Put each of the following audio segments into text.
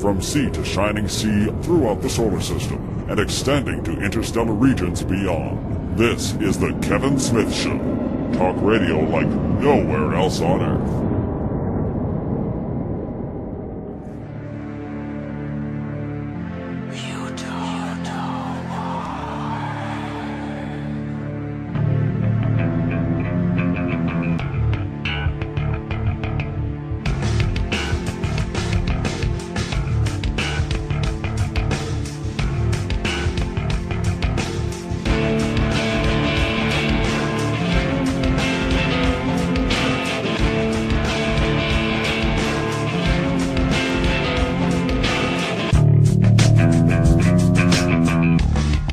from sea to shining sea throughout the solar system, and extending to interstellar regions beyond. This is the Kevin Smith Show. Talk radio like nowhere else on Earth.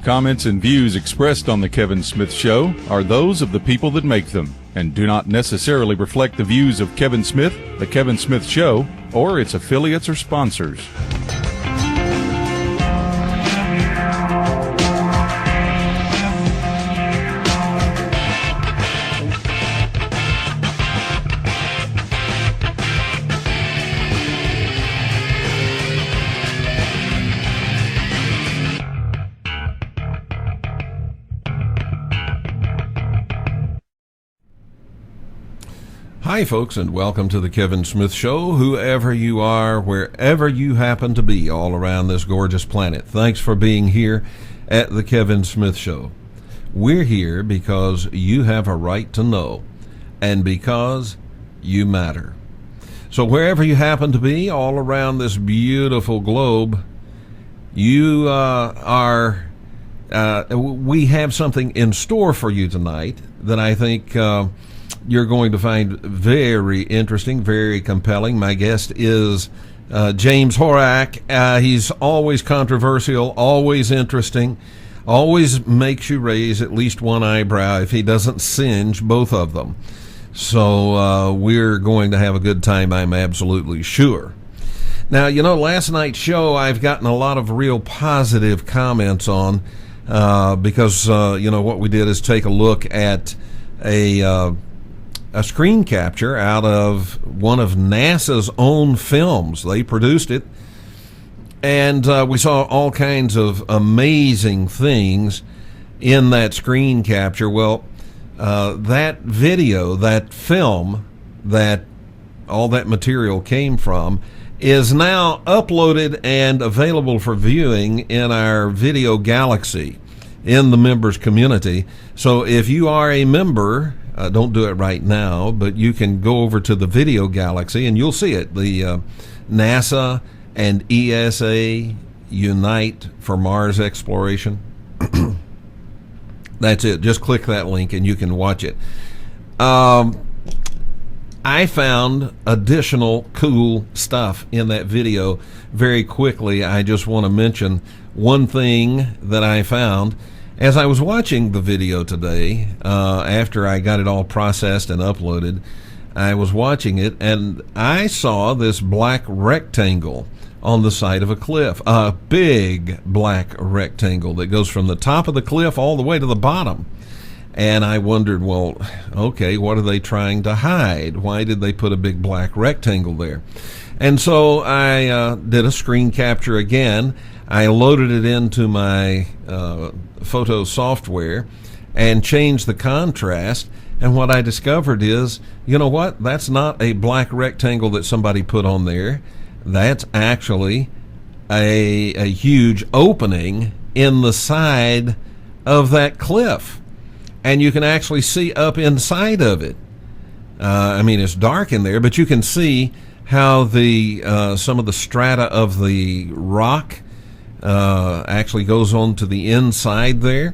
Comments and views expressed on The Kevin Smith Show are those of the people that make them and do not necessarily reflect the views of Kevin Smith, The Kevin Smith Show, or its affiliates or sponsors. Hi, folks, and welcome to the Kevin Smith Show, whoever you are, wherever you happen to be all around this gorgeous planet. Thanks for being here at the Kevin Smith Show. We're here because you have a right to know, and because you matter. So wherever you happen to be all around this beautiful globe, you we have something in store for you tonight that I think you're going to find very interesting, very compelling. My guest is James Horak. He's always controversial, always interesting, always makes you raise at least one eyebrow if he doesn't singe both of them. So we're going to have a good time, I'm absolutely sure. Now, you know, last night's show I've gotten a lot of real positive comments on because, what we did is take a look at a screen capture out of one of NASA's own films. They produced it, and we saw all kinds of amazing things in that screen capture. Well, that video, that film, that all that material came from, is now uploaded and available for viewing in our video galaxy in the members community. So if you are a member, don't do it right now, but you can go over to the video galaxy and you'll see it. The NASA and ESA Unite for Mars Exploration. That's it. Just click that link and you can watch it. I found additional cool stuff in that video very quickly. I just want to mention one thing that I found. As I was watching the video today, after I got it all processed and uploaded, I was watching it and I saw this black rectangle on the side of a cliff, a big black rectangle that goes from the top of the cliff all the way to the bottom. And I wondered, well, okay, what are they trying to hide? Why did they put a big black rectangle there? And so I did a screen capture again. I loaded it into my photo software and changed the contrast. And what I discovered is, you know what? That's not a black rectangle that somebody put on there. That's actually a huge opening in the side of that cliff. And you can actually see up inside of it. It's dark in there, but you can see how the some of the strata of the rock actually goes on to the inside there.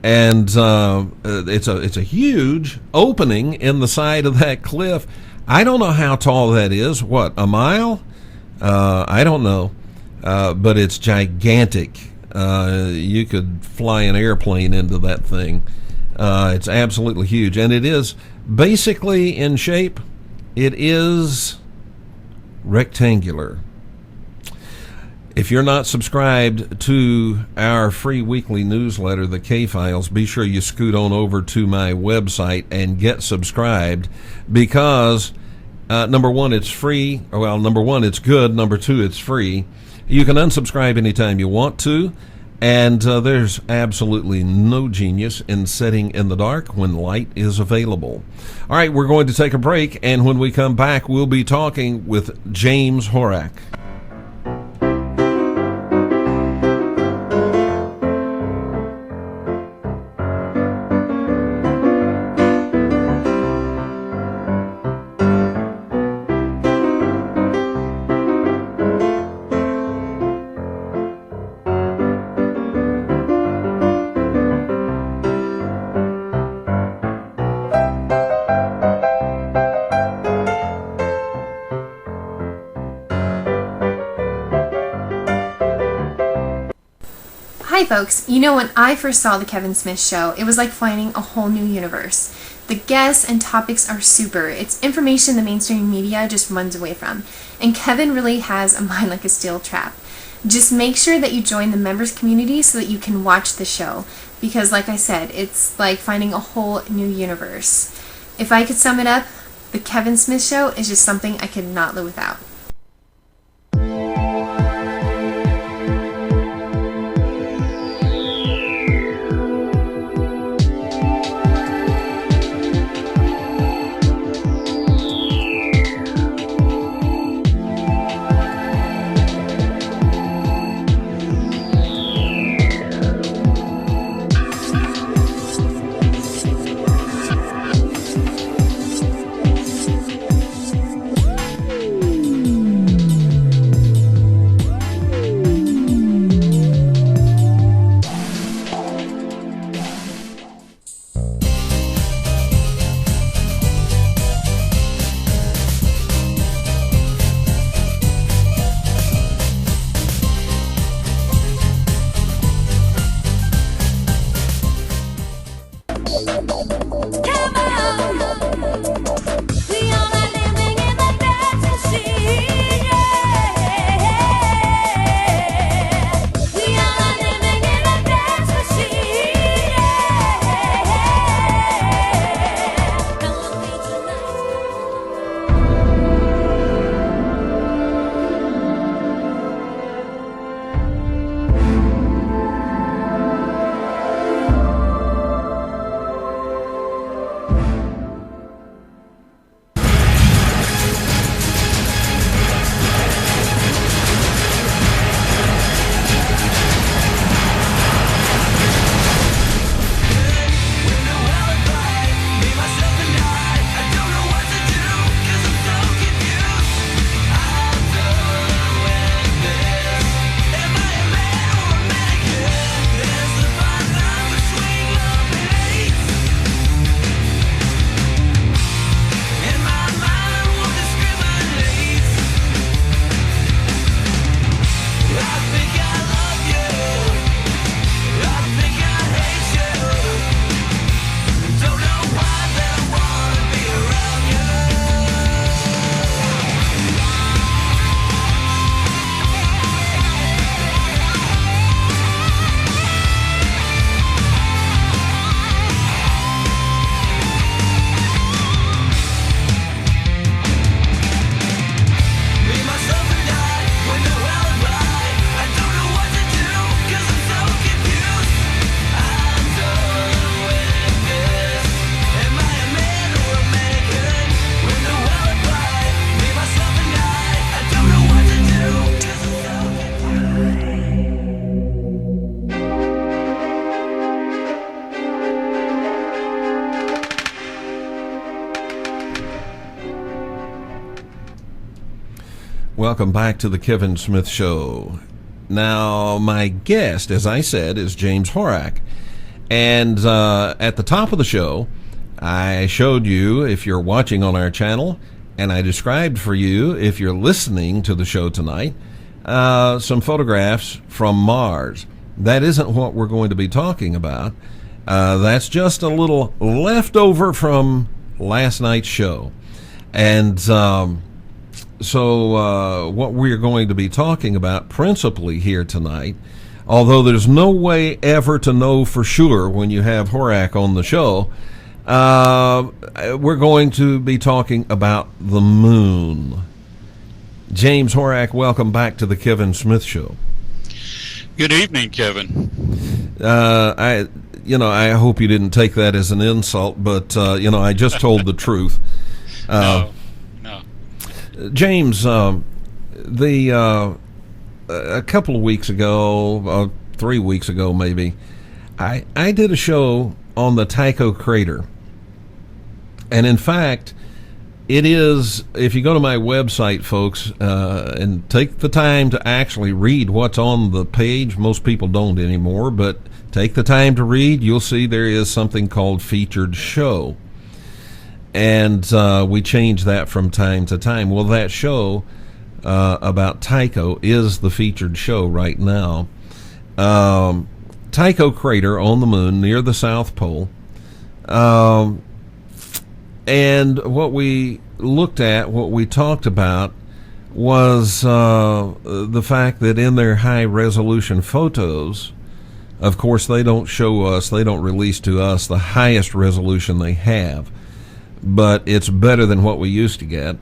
And it's a huge opening in the side of that cliff. I don't know how tall that is. What, a mile? I don't know. But it's gigantic. You could fly an airplane into that thing. It's absolutely huge, and it is basically in shape, it is rectangular. If you're not subscribed to our free weekly newsletter, the K-Files, be sure you scoot on over to my website and get subscribed, because Number one, it's free. Well, number one, it's good. Number two, it's free. You can unsubscribe anytime you want to. And there's absolutely no genius in sitting in the dark when light is available. All right, we're going to take a break, and when we come back, we'll be talking with James Horak. Hi folks, you know, when I first saw the Kevin Smith Show, it was like finding a whole new universe. The guests and topics are super. It's information the mainstream media just runs away from. And Kevin really has a mind like a steel trap. Just make sure that you join the members community so that you can watch the show. Because like I said, it's like finding a whole new universe. If I could sum it up, the Kevin Smith Show is just something I could not live without. Welcome back to the Kevin Smith Show. Now, my guest, as I said, is James Horak. And at the top of the show, I showed you, if you're watching on our channel, and I described for you, if you're listening to the show tonight, some photographs from Mars. That isn't what we're going to be talking about. That's just a little leftover from last night's show. And so what we're going to be talking about principally here tonight, although there's no way ever to know for sure when you have Horak on the show, We're going to be talking about the moon. James Horak, welcome back to the Kevin Smith Show. Good evening, Kevin. I hope you didn't take that as an insult, but I just told the truth. No. James, a couple of weeks ago, 3 weeks ago maybe, I did a show on the Tycho crater. And in fact, it is, if you go to my website, folks, and take the time to actually read what's on the page, most people don't anymore, but take the time to read, you'll see there is something called Featured Show. And we change that from time to time. Well, that show about Tycho is the featured show right now. Tycho crater on the moon near the South Pole. And what we looked at, what we talked about, was the fact that in their high-resolution photos, of course, they don't show us, they don't release to us the highest resolution they have, but it's better than what we used to get.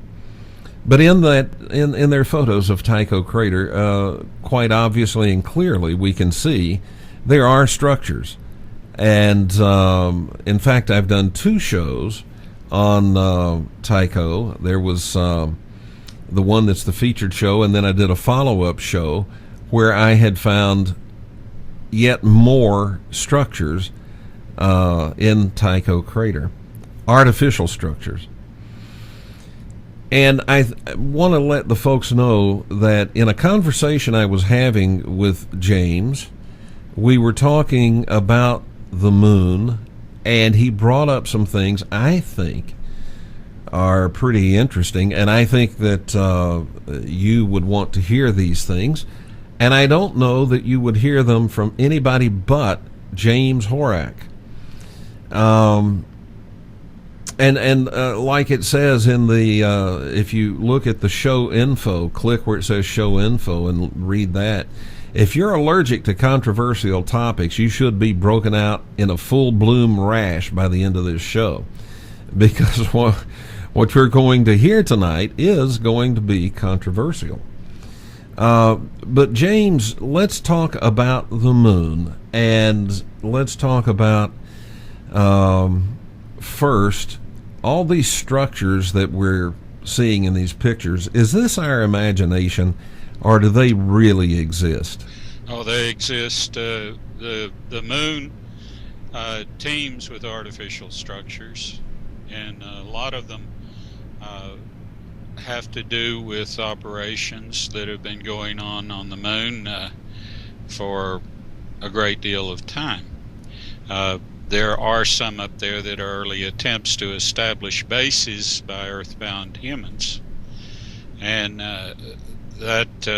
But in their photos of Tycho crater, quite obviously and clearly, we can see there are structures. And in fact, I've done 2 shows on Tycho. There was the one that's the featured show, and then I did a follow-up show where I had found yet more structures in Tycho crater, artificial structures. And I want to let the folks know that in a conversation I was having with James, we were talking about the moon, and he brought up some things I think are pretty interesting, and I think that you would want to hear these things. And I don't know that you would hear them from anybody but James Horak. And like it says in the, if you look at the show info, click where it says show info and read that. If you're allergic to controversial topics, you should be broken out in a full bloom rash by the end of this show, because what you're going to hear tonight is going to be controversial. But James, let's talk about the moon, and let's talk about first all these structures that we're seeing in these pictures. Is this our imagination, or do they really exist? Oh, they exist. The moon teems with artificial structures, and a lot of them have to do with operations that have been going on the moon for a great deal of time. There are some up there that are early attempts to establish bases by earthbound humans, and that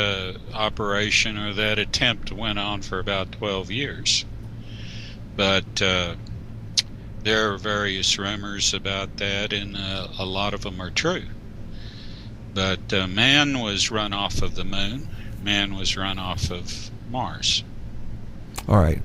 operation or that attempt went on for about 12 years. But there are various rumors about that, and a lot of them are true. But man was run off of the moon. Man was run off of Mars. All right.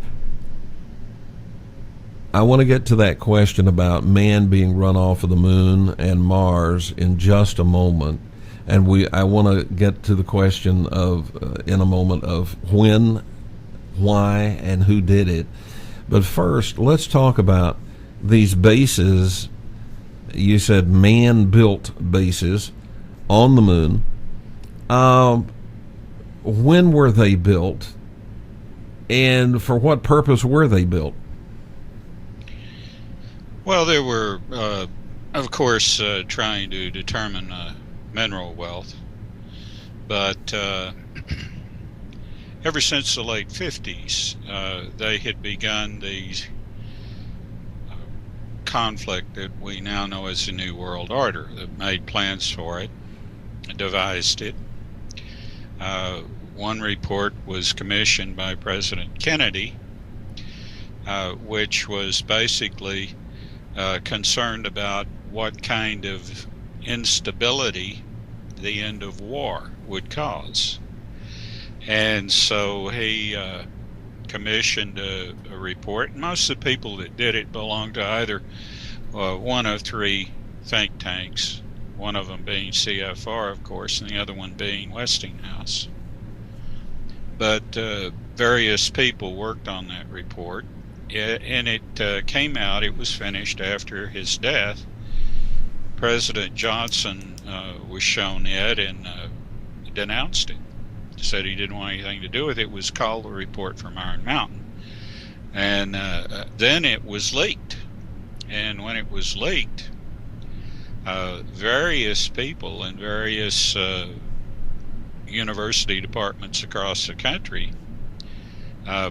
I want to get to that question about man being run off of the moon and Mars in just a moment. And I want to get to the question of, in a moment, of when, why, and who did it. But first, let's talk about these bases. You said man-built bases on the moon. When were they built, and for what purpose were they built? Well, they were, of course, trying to determine mineral wealth, but ever since the late 50s, they had begun the conflict that we now know as the New World Order, that made plans for it, devised it. One report was commissioned by President Kennedy, which was basically concerned about what kind of instability the end of war would cause. And so he commissioned a report. Most of the people that did it belonged to either one of three think tanks, one of them being CFR, of course, and the other one being Westinghouse. But various people worked on that report, and it came out, it was finished after his death. President Johnson was shown it and denounced it. Said he didn't want anything to do with it. It was called the Report from Iron Mountain. And then it was leaked. And when it was leaked, various people in various university departments across the country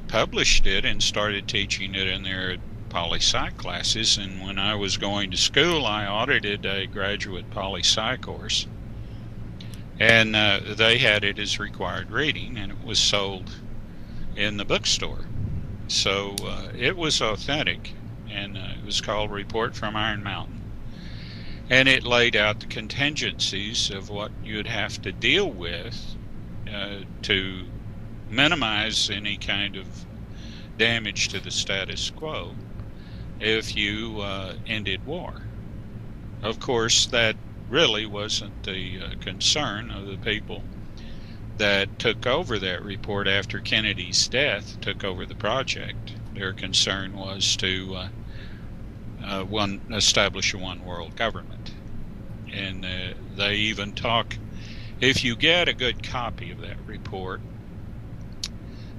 published it and started teaching it in their poli-sci classes. And when I was going to school, I audited a graduate poli-sci course, and they had it as required reading, and it was sold in the bookstore. So it was authentic, and it was called Report from Iron Mountain, and it laid out the contingencies of what you'd have to deal with to minimize any kind of damage to the status quo if you ended war. Of course, that really wasn't the concern of the people that took over that report after Kennedy's death, took over the project. Their concern was to establish a one world government. And they even talk, if you get a good copy of that report,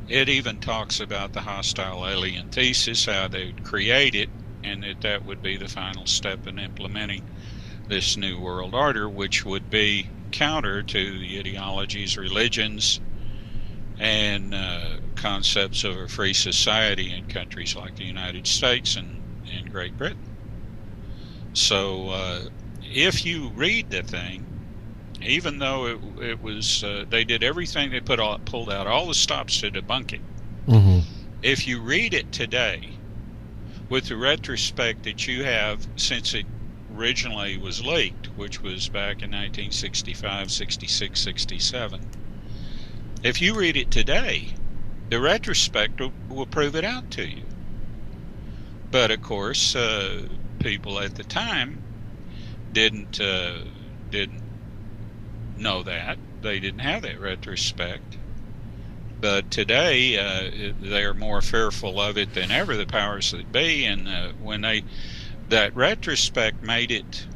it even talks about the hostile alien thesis, how they'd create it, and that would be the final step in implementing this new world order, which would be counter to the ideologies, religions, and concepts of a free society in countries like the United States and Great Britain. So if you read the thing, even though it was, they did everything, they pulled out all the stops to debunk it. Mm-hmm. If you read it today, with the retrospect that you have since it originally was leaked, which was back in 1965, 66, 67, if you read it today, the retrospect will prove it out to you. But of course, people at the time didn't know that. They didn't have that retrospect. But today, they're more fearful of it than ever, the powers that be. And when that retrospect made it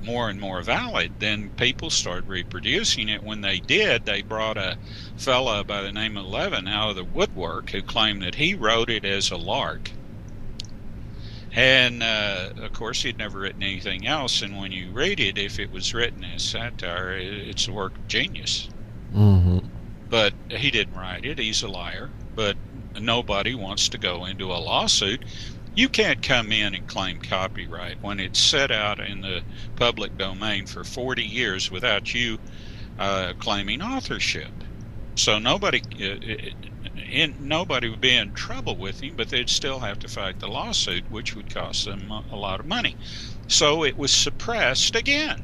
more and more valid, then people started reproducing it. When they did, they brought a fella by the name of Levin out of the woodwork who claimed that he wrote it as a lark. And, of course, he'd never written anything else. And when you read it, if it was written as satire, it's a work of genius. Mm-hmm. But he didn't write it. He's a liar. But nobody wants to go into a lawsuit. You can't come in and claim copyright when it's set out in the public domain for 40 years without you claiming authorship. So nobody would be in trouble with him, but they'd still have to fight the lawsuit, which would cost them a lot of money. So it was suppressed again.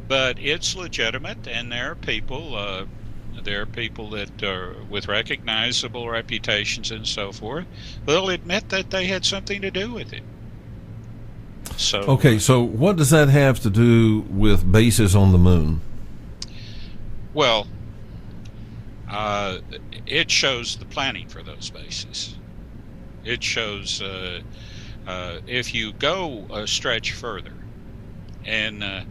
But it's legitimate, and there are people that are with recognizable reputations and so forth. They'll admit that they had something to do with it. So okay, so what does that have to do with bases on the moon? Well, it shows the planning for those bases. It shows if you go a stretch further and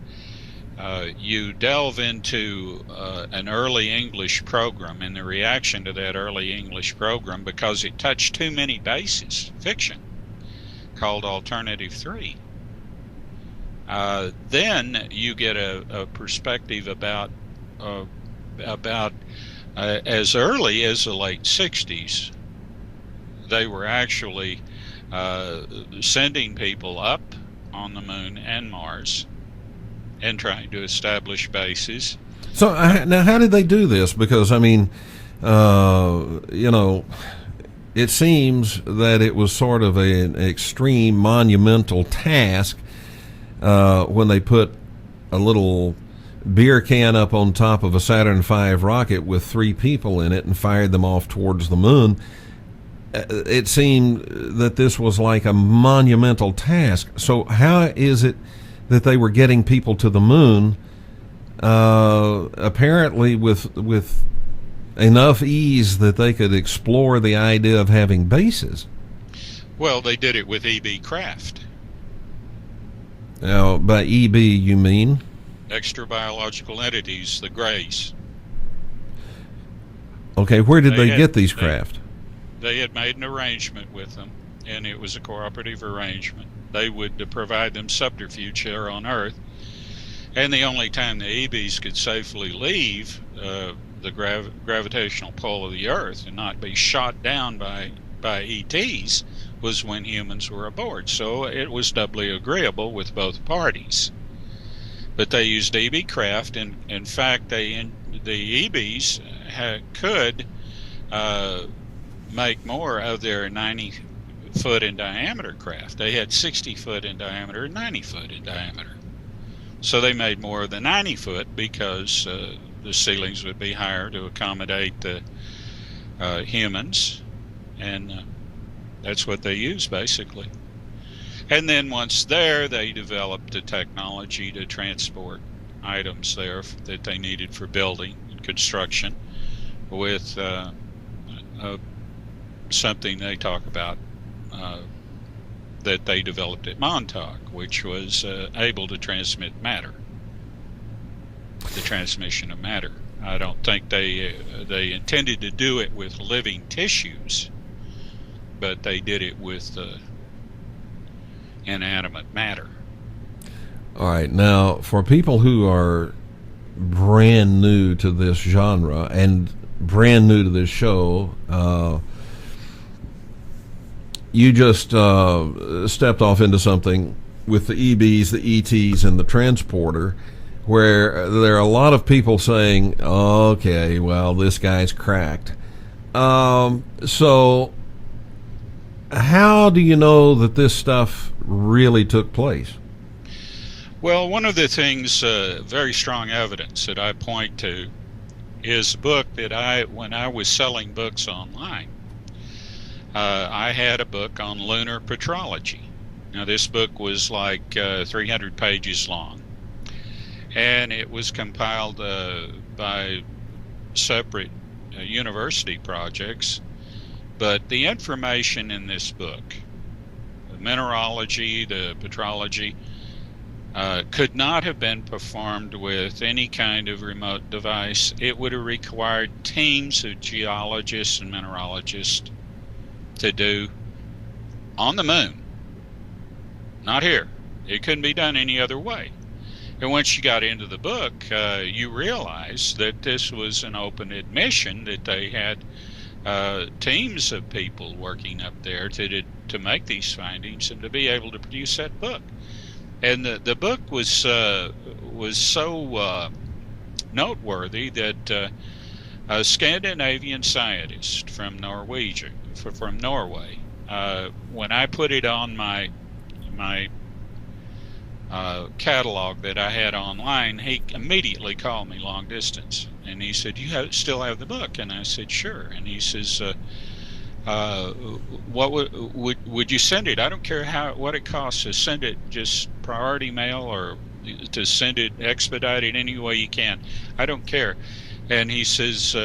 you delve into an early English program and the reaction to that early English program, because it touched too many bases, fiction, called Alternative 3, then you get a perspective about as early as the late 60s, they were actually sending people up on the moon and Mars and trying to establish bases. So now, how did they do this? Because, I mean, it seems that it was sort of an extreme monumental task when they put a little beer can up on top of a Saturn V rocket with 3 people in it and fired them off towards the moon. it seemed that this was like a monumental task. So how is it that they were getting people to the moon, apparently with enough ease that they could explore the idea of having bases? Well, they did it with EB craft. Now, by EB, you mean? Extra biological entities, the Greys. Okay, where did they get these craft? They had made an arrangement with them, and it was a cooperative arrangement. They would provide them subterfuge here on Earth, and the only time the EBs could safely leave the gravitational pull of the Earth and not be shot down by ETs was when humans were aboard. So it was doubly agreeable with both parties. But they used EB craft, and in fact, the EBs could make more of their 90-foot in diameter craft. They had 60-foot in diameter and 90-foot in diameter. So they made more of the 90-foot because the ceilings would be higher to accommodate the humans, and that's what they used basically. And then once there, they developed the technology to transport items there that they needed for building and construction with something they talk about that they developed at Montauk, which was able to transmit matter, the transmission of matter. I don't think they intended to do it with living tissues, but they did it with inanimate matter. All right, now for people who are brand new to this genre and brand new to this show, you just stepped off into something with the EBs, the ETs, and the transporter, where there are a lot of people saying, okay, well, this guy's cracked. So how do you know that this stuff really took place? Well, one of the things, very strong evidence that I point to is a book that when I was selling books online, I had a book on lunar petrology. Now, this book was like 300 pages long, and it was compiled by separate university projects. But the information in this book, the mineralogy, the petrology, could not have been performed with any kind of remote device. It would have required teams of geologists and mineralogists to do on the moon, not here. It couldn't be done any other way. And once you got into the book, you realize that this was an open admission that they had teams of people working up there to make these findings and to be able to produce that book. And the book was so noteworthy that a Scandinavian scientist from Norway, when I put it on my catalog that I had online, he immediately called me long distance, and he said, "You still have the book?" And I said, "Sure." And he says, "What would you send it? I don't care what it costs to send it, just priority mail or to send it expedited any way you can. I don't care." And he says,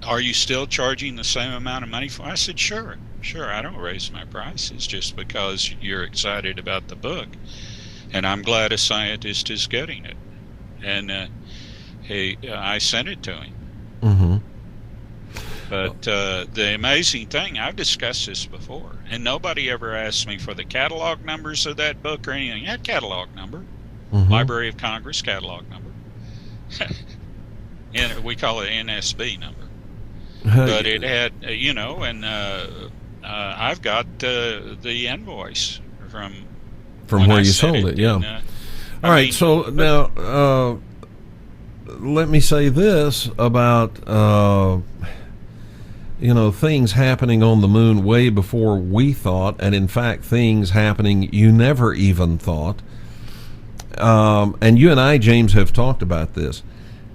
"Are you still charging the same amount of money for it?" I said, "Sure. I don't raise my prices just because you're excited about the book, and I'm glad a scientist is getting it." And I sent it to him. Mm-hmm. But the amazing thing, I've discussed this before, and nobody ever asked me for the catalog numbers of that book or anything. That catalog number, Mm-hmm. Library of Congress catalog number, and we call it NSB number. But it had, and I've got the invoice from where you sold it, yeah. All right, so now let me say this about things happening on the moon way before we thought, and in fact things happening you never even thought. And you and I, James, have talked about this.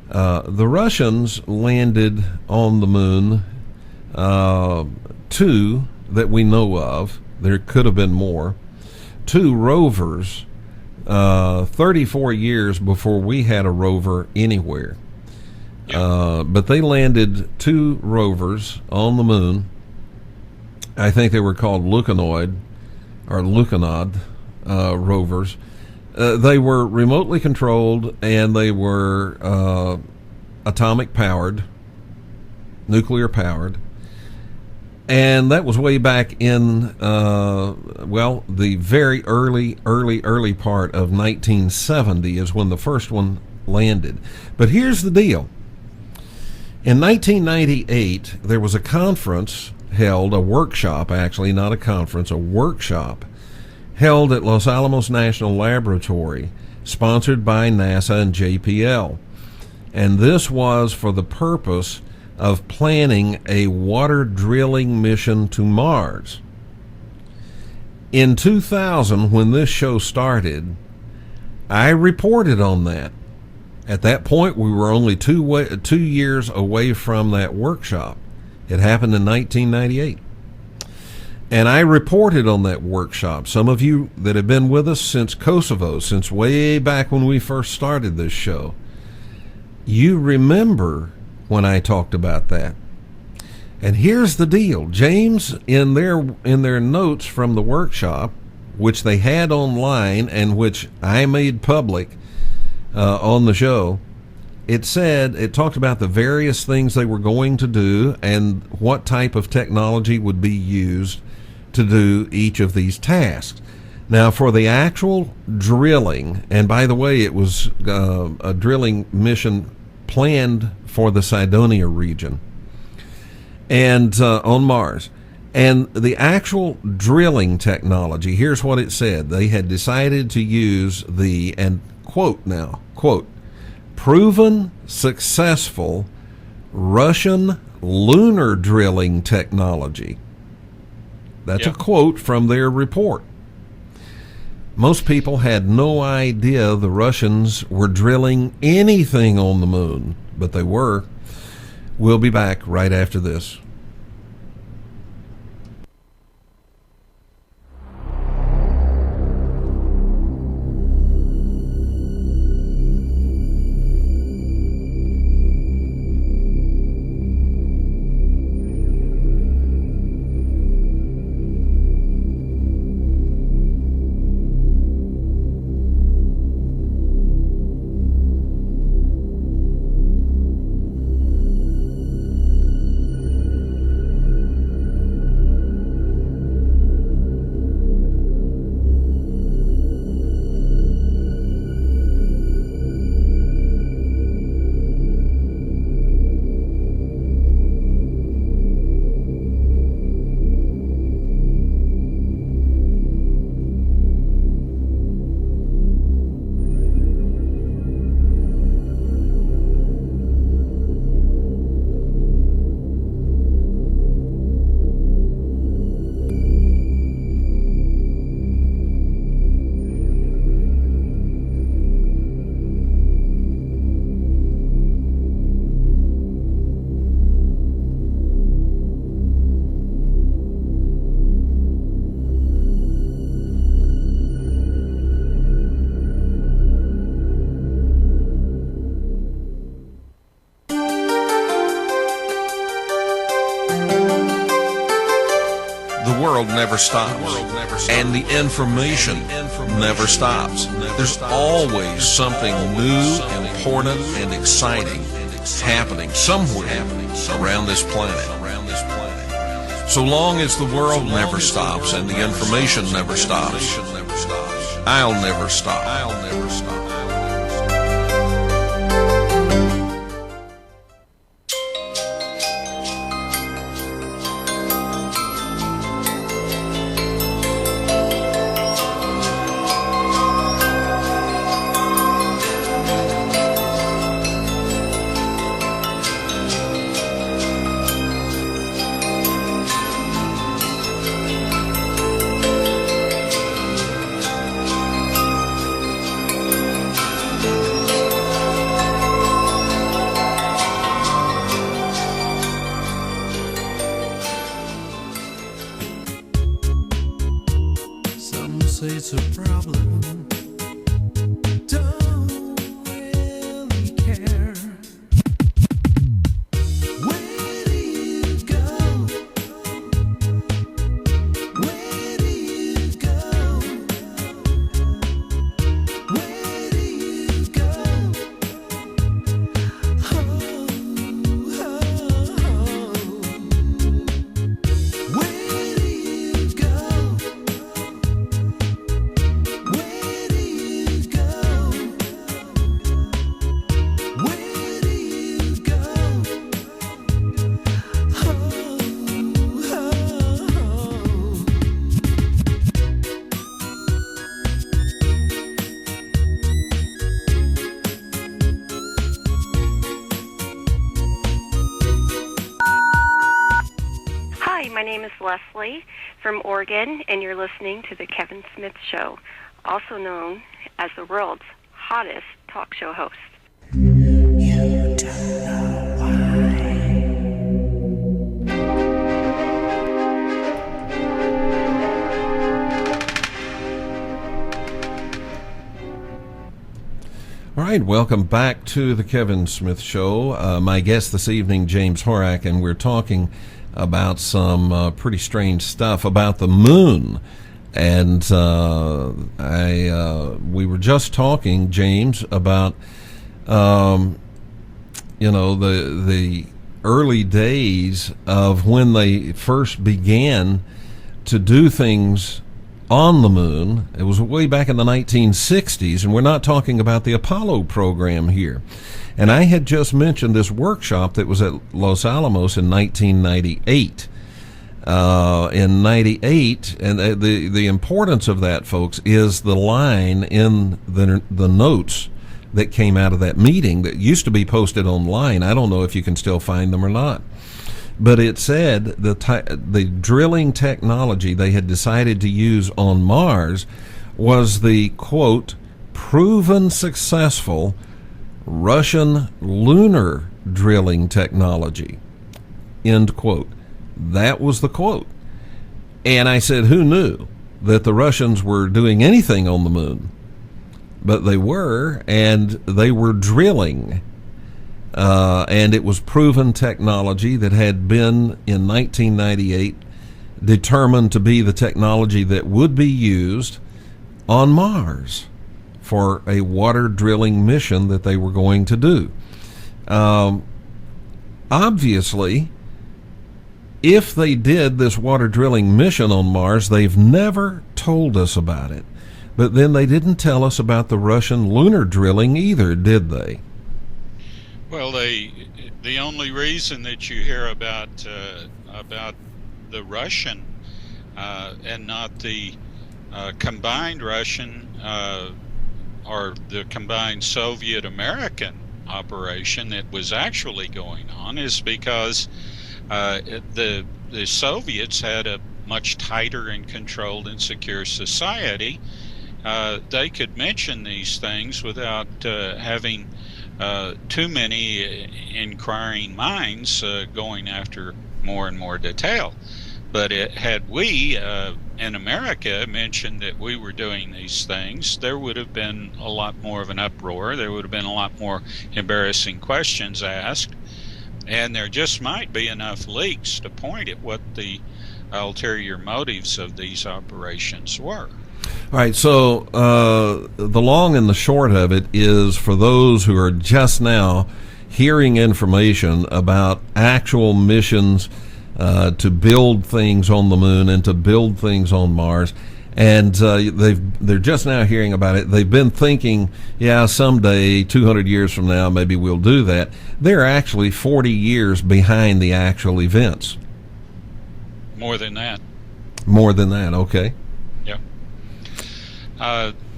The Russians landed on the moon two that we know of. There could have been more. 2 rovers, 34 years before we had a rover anywhere. But they landed 2 rovers on the moon. I think they were called Lucanod rovers. They were remotely controlled, and they were atomic powered, nuclear powered. And that was way back in, the very early part of 1970 is when the first one landed. But here's the deal. In 1998, there was a conference held, a workshop, actually, not a conference, a workshop held at Los Alamos National Laboratory, sponsored by NASA and JPL. And this was for the purpose of planning a water drilling mission to Mars. In 2000, when this show started, I reported on that. At that point, we were only 2 years away from that workshop. It happened in 1998. And I reported on that workshop. Some of you that have been with us since Kosovo, since way back when we first started this show, you remember when I talked about that. And here's the deal. James, in their notes from the workshop, which they had online and which I made public on the show, it talked about the various things they were going to do and what type of technology would be used to do each of these tasks. Now, for the actual drilling, and by the way, it was a drilling mission planned for the Cydonia region and on Mars. And the actual drilling technology, here's what it said. They had decided to use the, and quote now, quote, proven successful Russian lunar drilling technology. That's a quote from their report. Most people had no idea the Russians were drilling anything on the moon, but they were. We'll be back right after this. Never stops, and the information never stops. There's always something new, important, and exciting happening somewhere around this planet. So long as the world never stops and the information never stops, I'll never stop. My name is Leslie from Oregon, and you're listening to The Kevin Smith Show, also known as the world's hottest talk show host. You don't know why. All right, welcome back to the Kevin Smith Show. My guest this evening, James Horak, and we're talking about some pretty strange stuff about the moon. And we were just talking, James, about the early days of when they first began to do things on the moon. It was way back in the 1960s, and we're not talking about the Apollo program here. And I had just mentioned this workshop that was at Los Alamos in 1998. In 98, and the importance of that, folks, is the line in the notes that came out of that meeting that used to be posted online. I don't know if you can still find them or not. But it said the drilling technology they had decided to use on Mars was the, quote, proven successful Russian lunar drilling technology, end quote. That was the quote. And I said, who knew that the Russians were doing anything on the moon? But they were, and they were drilling. And it was proven technology that had been, in 1998, determined to be the technology that would be used on Mars for a water drilling mission that they were going to do. Obviously, if they did this water drilling mission on Mars, they've never told us about it. But then they didn't tell us about the Russian lunar drilling either, did they? Well, the only reason that you hear about the Russian and not the combined Russian or the combined Soviet-American operation that was actually going on is because the Soviets had a much tighter and controlled and secure society. They could mention these things without having too many inquiring minds going after more and more detail. But had we in America mentioned that we were doing these things, there would have been a lot more of an uproar. There would have been a lot more embarrassing questions asked. And there just might be enough leaks to point at what the ulterior motives of these operations were. All right, so the long and the short of it is, for those who are just now hearing information about actual missions to build things on the moon and to build things on Mars, and they're just now hearing about it. They've been thinking, yeah, someday, 200 years from now, maybe we'll do that. They're actually 40 years behind the actual events. More than that. More than that, okay. Yeah.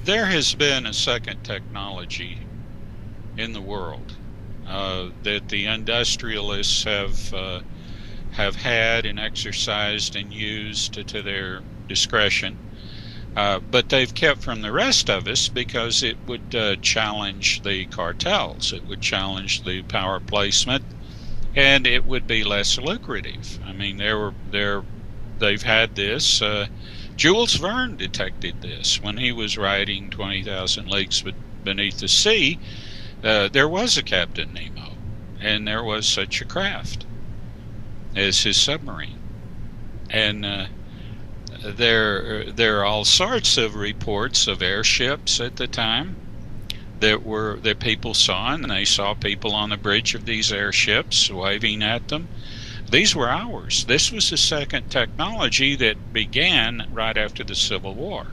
There has been a second technology in the world that the industrialists have had and exercised and used to their discretion. But they've kept from the rest of us because it would challenge the cartels. It would challenge the power placement, and it would be less lucrative. I mean, they've had this. Jules Verne detected this when he was writing 20,000 Leagues Beneath the Sea. There was a Captain Nemo, and there was such a craft as his submarine. And there are all sorts of reports of airships at the time that people saw, and they saw people on the bridge of these airships waving at them. These were ours. This was the second technology that began right after the Civil War.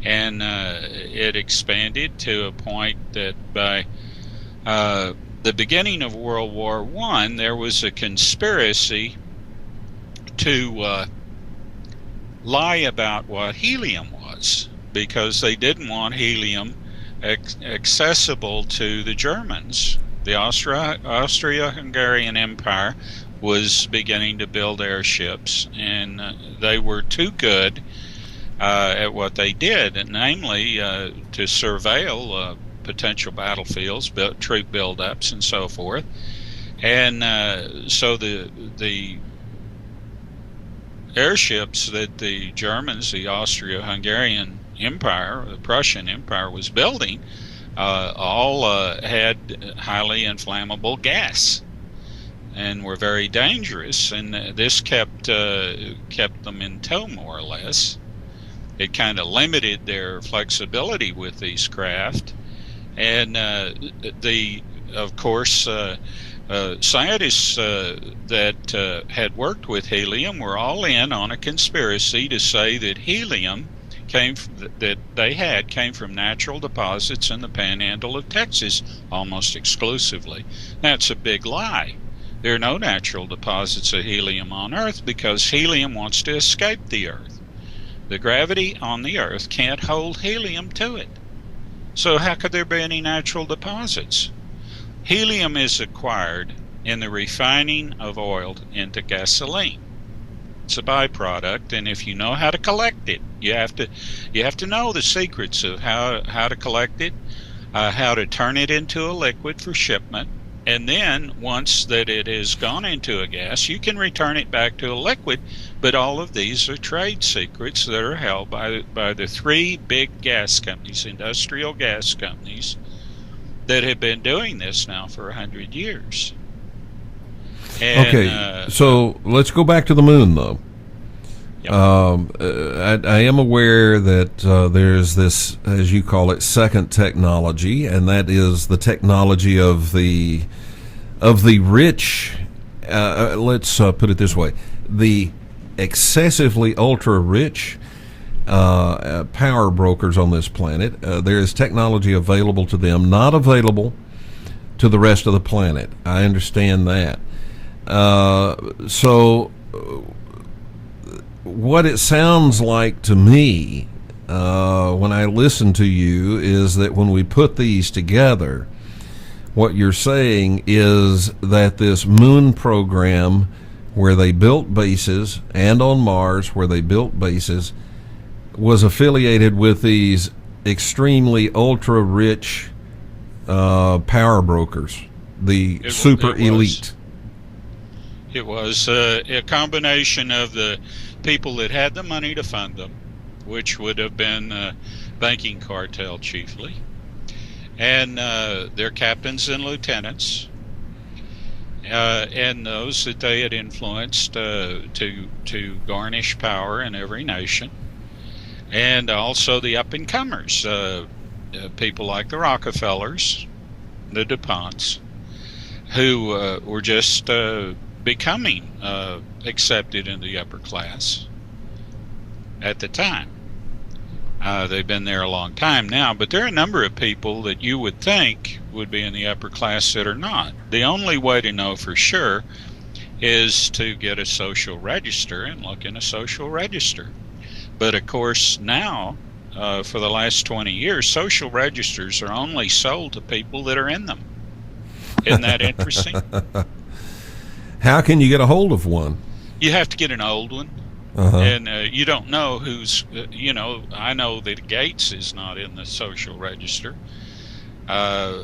And it expanded to a point that by the beginning of World War I, there was a conspiracy to lie about what helium was, because they didn't want helium accessible to the Germans. The Austria-Hungarian Empire was beginning to build airships, and they were too good at what they did, and namely to surveil potential battlefields, troop buildups, and so forth. And so the airships that the Germans, the Austro-Hungarian Empire, the Prussian Empire was building, all had highly inflammable gas and were very dangerous, and this kept them in tow, more or less. It kind of limited their flexibility with these craft, and of course scientists that had worked with helium were all in on a conspiracy to say that helium came from natural deposits in the panhandle of Texas almost exclusively. That's a big lie. There are no natural deposits of helium on Earth because helium wants to escape the Earth. The gravity on the Earth can't hold helium to it. So how could there be any natural deposits? Helium is acquired in the refining of oil into gasoline. It's a byproduct, and if you know how to collect it, you have to know the secrets of how to collect it, how to turn it into a liquid for shipment, and then once that it has gone into a gas, you can return it back to a liquid. But all of these are trade secrets that are held by the three big gas companies, industrial gas companies, that have been doing this now for 100 years. And, okay, so let's go back to the moon, though. Yep. I am aware that there's this, as you call it, second technology, and that is the technology of the rich. Let's put it this way: the excessively ultra rich power brokers on this planet. There is technology available to them, not available to the rest of the planet. I understand that. So what it sounds like to me when I listen to you is that when we put these together, what you're saying is that this moon program where they built bases, and on Mars where they built bases, was affiliated with these extremely ultra rich power brokers, the super elite. It was a combination of the people that had the money to fund them, which would have been banking cartel chiefly, and their captains and lieutenants, and those that they had influenced to garnish power in every nation, and also the up-and-comers, people like the Rockefellers, the DuPonts, who were just becoming accepted in the upper class at the time. They've been there a long time now, but there are a number of people that you would think would be in the upper class that are not. The only way to know for sure is to get a social register and look in a social register. But of course now, for the last 20 years, social registers are only sold to people that are in them. Isn't that interesting? How can you get a hold of one? You have to get an old one. And you don't know who's, I know that Gates is not in the social register. There are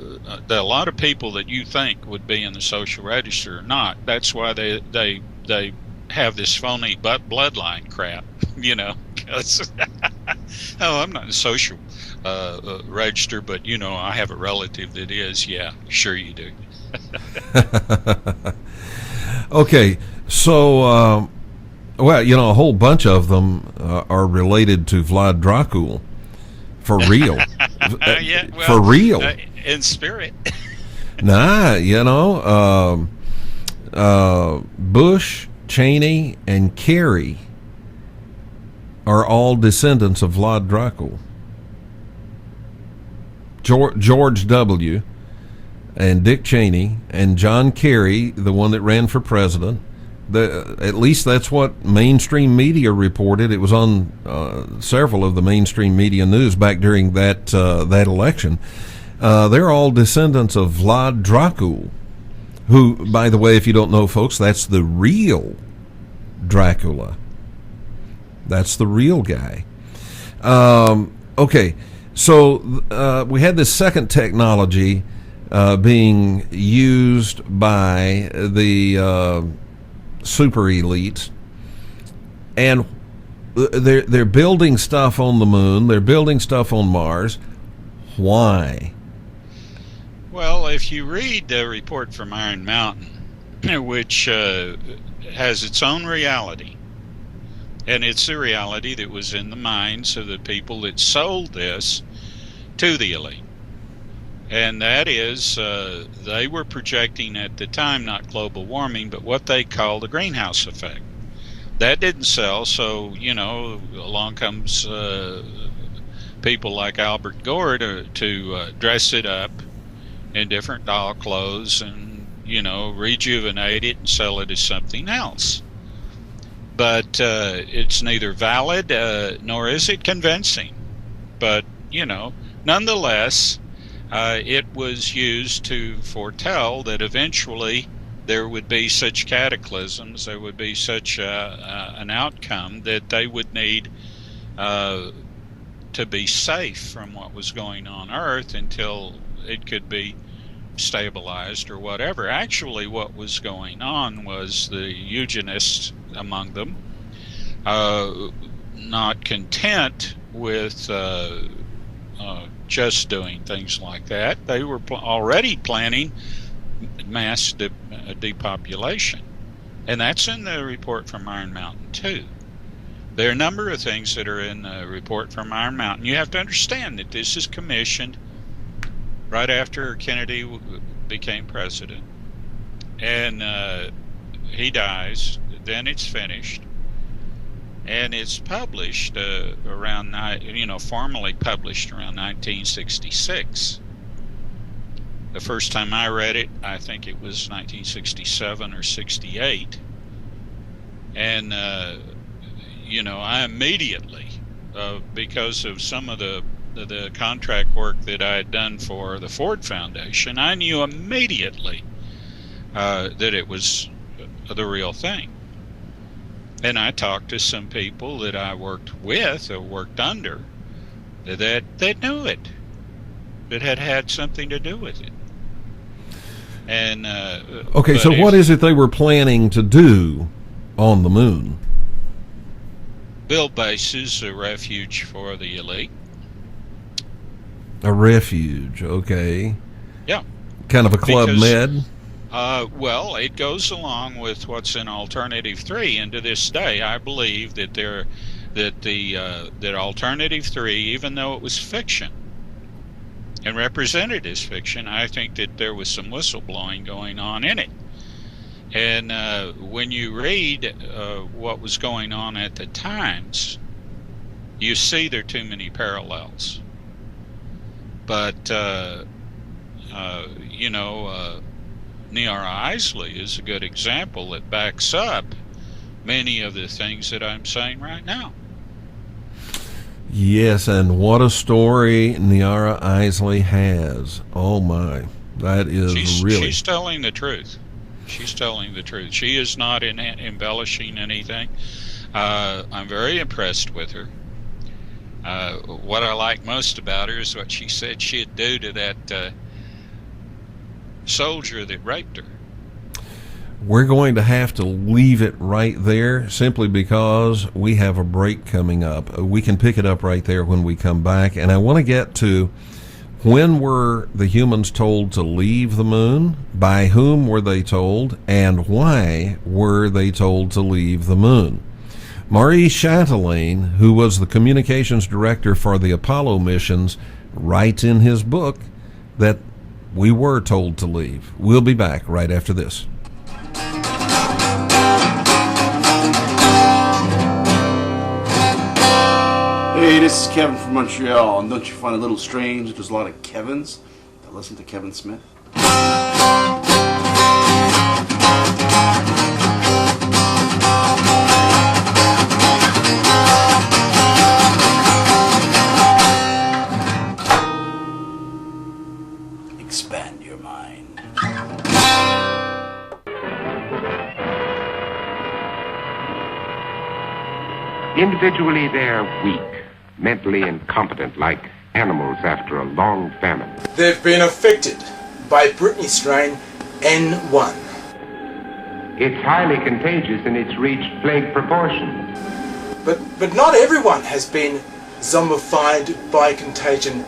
a lot of people that you think would be in the social register are not. That's why they have this phony bloodline crap, 'cause oh, I'm not in the social register, but, I have a relative that is. Yeah, sure you do. Okay, so... well, a whole bunch of them are related to Vlad Dracul, for real. Yeah, well, for real. In spirit. Nah, Bush, Cheney, and Kerry are all descendants of Vlad Dracul. George W. and Dick Cheney and John Kerry, the one that ran for president. At least that's what mainstream media reported. It was on several of the mainstream media news back during that election. They're all descendants of Vlad Dracul, who, by the way, if you don't know, folks, that's the real Dracula. That's the real guy. Okay, so we had this second technology being used by the super elites, and they're building stuff on the moon. They're building stuff on Mars. Why? Well, if you read the report from Iron Mountain, which has its own reality, and it's the reality that was in the minds of the people that sold this to the elite. And that is, they were projecting at the time not global warming, but what they call the greenhouse effect. That didn't sell, so, along comes people like Albert Gore to dress it up in different doll clothes and, rejuvenate it and sell it as something else. But it's neither valid nor is it convincing. But, nonetheless, it was used to foretell that eventually there would be such cataclysms, there would be such an outcome that they would need to be safe from what was going on Earth until it could be stabilized or whatever. Actually, what was going on was the eugenists among them, not content with just doing things like that. They were already planning mass depopulation. And that's in the report from Iron Mountain, too. There are a number of things that are in the report from Iron Mountain. You have to understand that this is commissioned right after Kennedy became president. And he dies, then it's finished. And it's published formally published around 1966. The first time I read it, I think it was 1967 or 68. And, I immediately, because of some of the contract work that I had done for the Ford Foundation, I knew immediately that it was the real thing. And I talked to some people that I worked with or worked under that knew it, that had something to do with it. And okay, so what is it they were planning to do on the moon? Build bases, a refuge for the elite. A refuge, okay. Yeah. Kind of a Club Med? Well, it goes along with what's in Alternative 3, and to this day, I believe that Alternative 3, even though it was fiction and represented as fiction, I think that there was some whistleblowing going on in it. And when you read what was going on at the times, you see there are too many parallels. But, Neara Isley is a good example that backs up many of the things that I'm saying right now. Yes, and what a story Neara Isley has. Oh, my. That is She's telling the truth. She's telling the truth. She is not embellishing anything. I'm very impressed with her. What I like most about her is what she said she'd do to that soldier that raped her. We're going to have to leave it right there simply because we have a break coming up. We can pick it up right there when we come back. And I want to get to, when were the humans told to leave the moon? By whom were they told? And why were they told to leave the moon? Maurice Chatelain, who was the communications director for the Apollo missions, writes in his book that we were told to leave. We'll be back right after this. Hey, this is Kevin from Montreal, and don't you find it a little strange that there's a lot of Kevins that listen to Kevin Smith? Expand your mind. Individually, they're weak, mentally incompetent, like animals after a long famine. They've been affected by Brittany strain N1. It's highly contagious and it's reached plague proportions. But not everyone has been zombified by contagion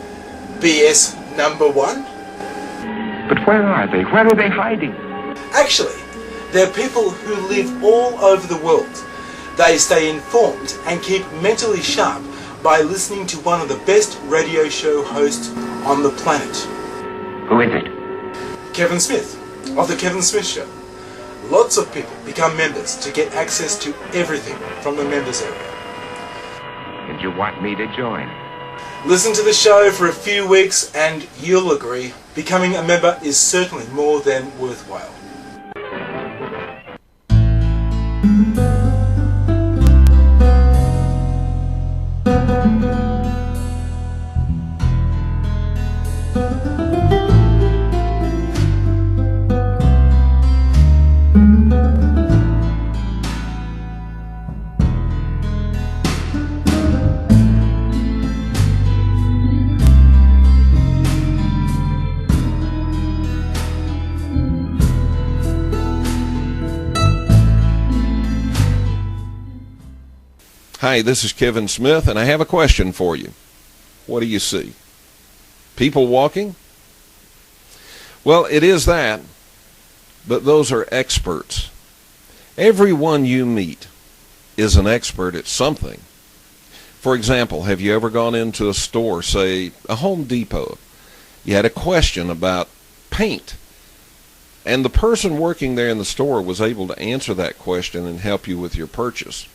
BS number 1. But where are they? Where are they hiding? Actually, there are people who live all over the world. They stay informed and keep mentally sharp by listening to one of the best radio show hosts on the planet. Who is it? Kevin Smith, of The Kevin Smith Show. Lots of people become members to get access to everything from the members area. And you want me to join? Listen to the show for a few weeks and you'll agree, becoming a member is certainly more than worthwhile. Hi, this is Kevin Smith, and I have a question for you. What do you see? People walking? Well, it is that, but those are experts. Everyone you meet is an expert at something. For example, have you ever gone into a store, say a Home Depot? You had a question about paint, and the person working there in the store was able to answer that question and help you with your purchase.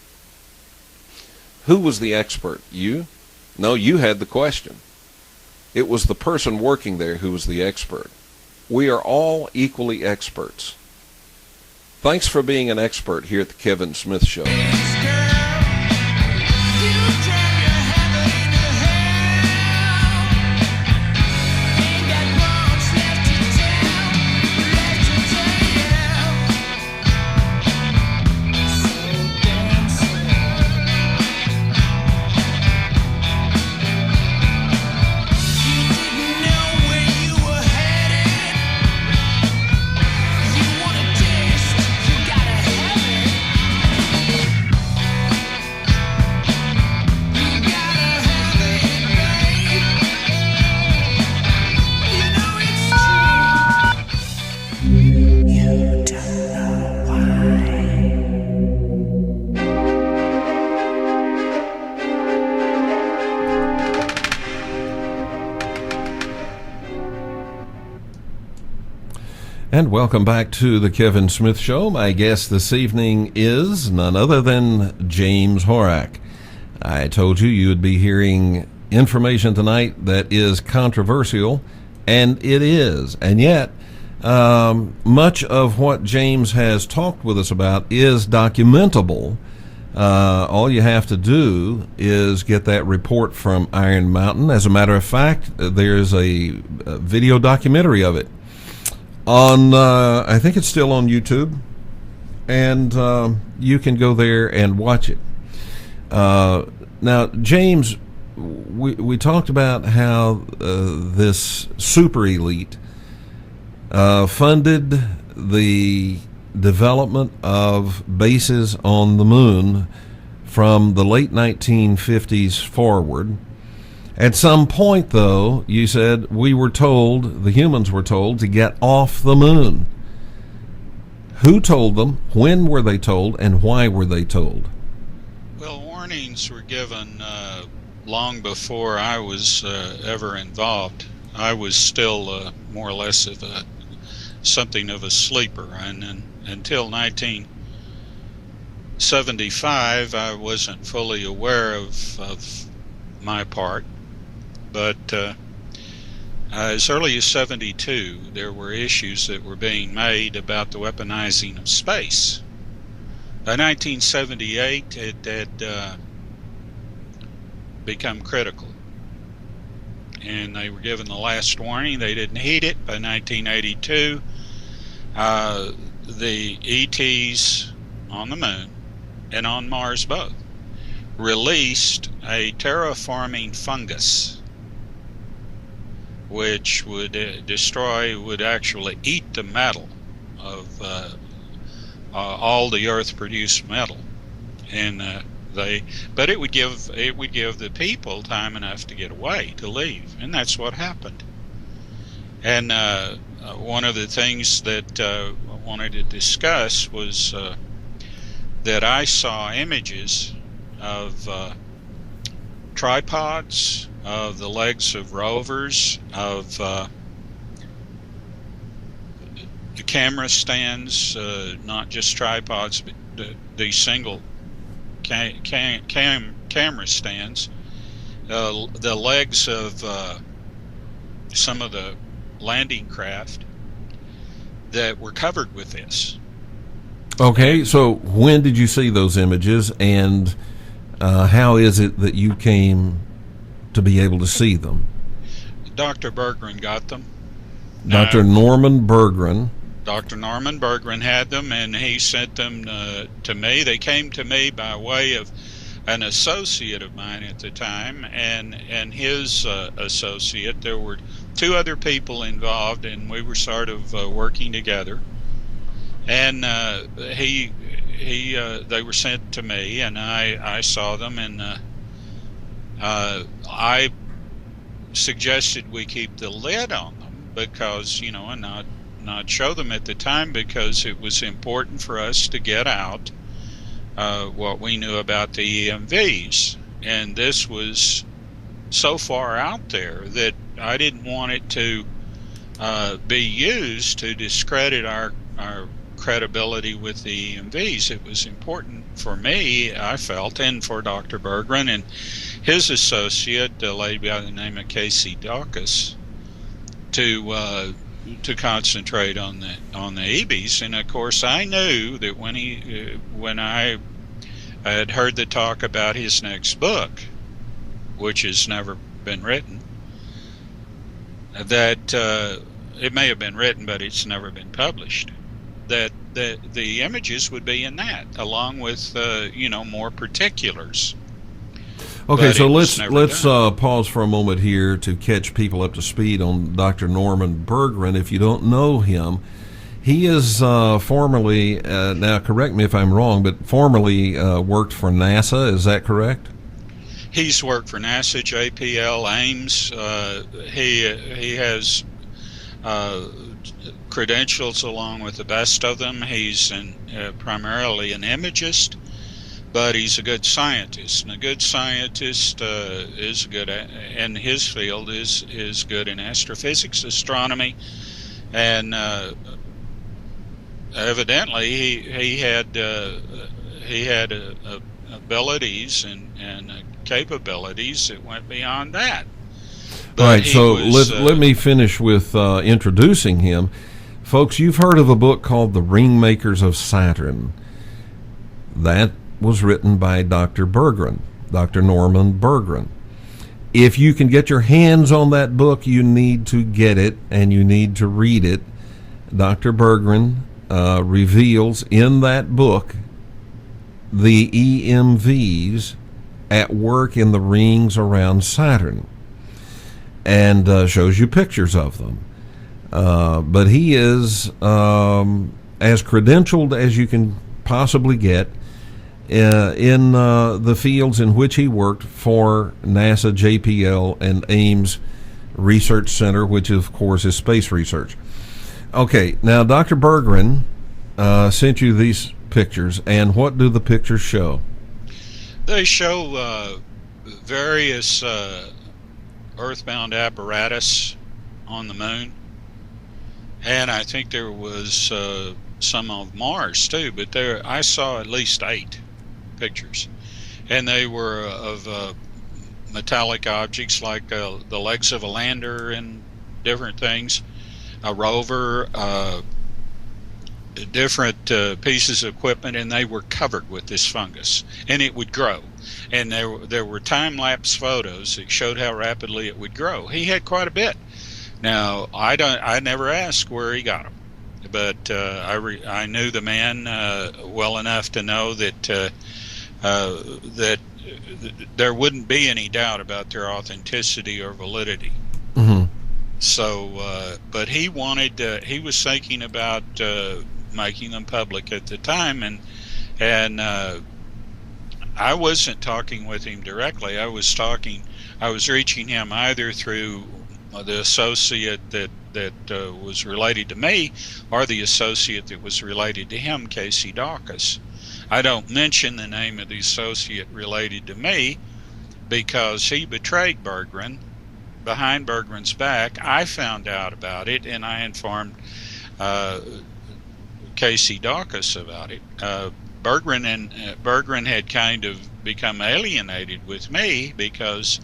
Who was the expert? You? No, you had the question. It was the person working there who was the expert. We are all equally experts. Thanks for being an expert here at the Kevin Smith Show. And welcome back to the Kevin Smith Show. My guest this evening is none other than James Horak. I told you you would be hearing information tonight that is controversial, and it is. And yet, much of what James has talked with us about is documentable. All you have to do is get that report from Iron Mountain. As a matter of fact, there's a video documentary of it on, I think it's still on YouTube, and you can go there and watch it. Now, James, we talked about how this super elite funded the development of bases on the moon from the late 1950s forward. At some point, though, you said the humans were told to get off the moon. Who told them? When were they told? And why were they told? Well, warnings were given long before I was ever involved. I was still more or less of something of a sleeper, and until 1975, I wasn't fully aware of my part. But as early as 72, there were issues that were being made about the weaponizing of space. By 1978, it had become critical, and they were given the last warning. They didn't heed it. By 1982, the ETs on the moon and on Mars both released a terraforming fungus, which would would actually eat the metal of all the Earth-produced metal, and but it would give the people time enough to get away, to leave, and that's what happened. And one of the things that I wanted to discuss was that I saw images of tripods, of the legs of rovers, of the camera stands, not just tripods, but the single camera stands, the legs of some of the landing craft that were covered with this. Okay, so when did you see those images, and how is it that you came to be able to see them? Dr. Berggren got them. Dr. Norman Berggren. Dr. Norman Berggren had them, and he sent them to me. They came to me by way of an associate of mine at the time, and his associate. There were two other people involved, and we were sort of working together. And they were sent to me, and I saw them, and I suggested we keep the lid on them because, and not show them at the time, because it was important for us to get out what we knew about the EMVs. And this was so far out there that I didn't want it to be used to discredit our credibility with the EMVs. It was important for me, I felt, and for Dr. Berggren and his associate, a lady by the name of Casey Dawkins, to concentrate on the EBs. And of course, I knew that when I had heard the talk about his next book, which has never been written, that it may have been written, but it's never been published, that the images would be in that, along with more particulars. Okay, But so it was let's never pause for a moment here to catch people up to speed on Dr. Norman Berggren. If you don't know him, he is formerly, now correct me if I'm wrong, but formerly worked for NASA. Is that correct? He's worked for NASA, JPL, Ames. He has credentials along with the best of them. He's primarily an imagist, but he's a good scientist. And a good scientist is good in his field, is good in astrophysics, astronomy, and evidently he had abilities and capabilities that went beyond that. All right, so let me finish with introducing him. Folks, you've heard of a book called The Ringmakers of Saturn. That was written by Dr. Berggren, Dr. Norman Berggren. If you can get your hands on that book, you need to get it and you need to read it. Dr. Berggren reveals in that book the EMVs at work in the rings around Saturn, and shows you pictures of them. But he is as credentialed as you can possibly get in the fields in which he worked for NASA, JPL, and Ames Research Center, which of course is space research. Okay, now Dr. Berggren sent you these pictures, and what do the pictures show? They show various earthbound apparatus on the moon, and I think there was some of Mars too, but I saw at least 8 pictures, and they were of metallic objects like the legs of a lander and different things, a rover, different pieces of equipment, and they were covered with this fungus, and it would grow. And there were time-lapse photos that showed how rapidly it would grow. He had quite a bit. Now, I never asked where he got them, but I knew the man well enough to know that there wouldn't be any doubt about their authenticity or validity. Mm-hmm. So, but he was thinking about making them public at the time, and I wasn't talking with him directly. I was reaching him either through the associate that was related to me, or the associate that was related to him, Casey Dawkins. I don't mention the name of the associate related to me because he betrayed Berggren behind Berggren's back. I found out about it, and I informed Casey Dawkins about it. Berggren had kind of become alienated with me because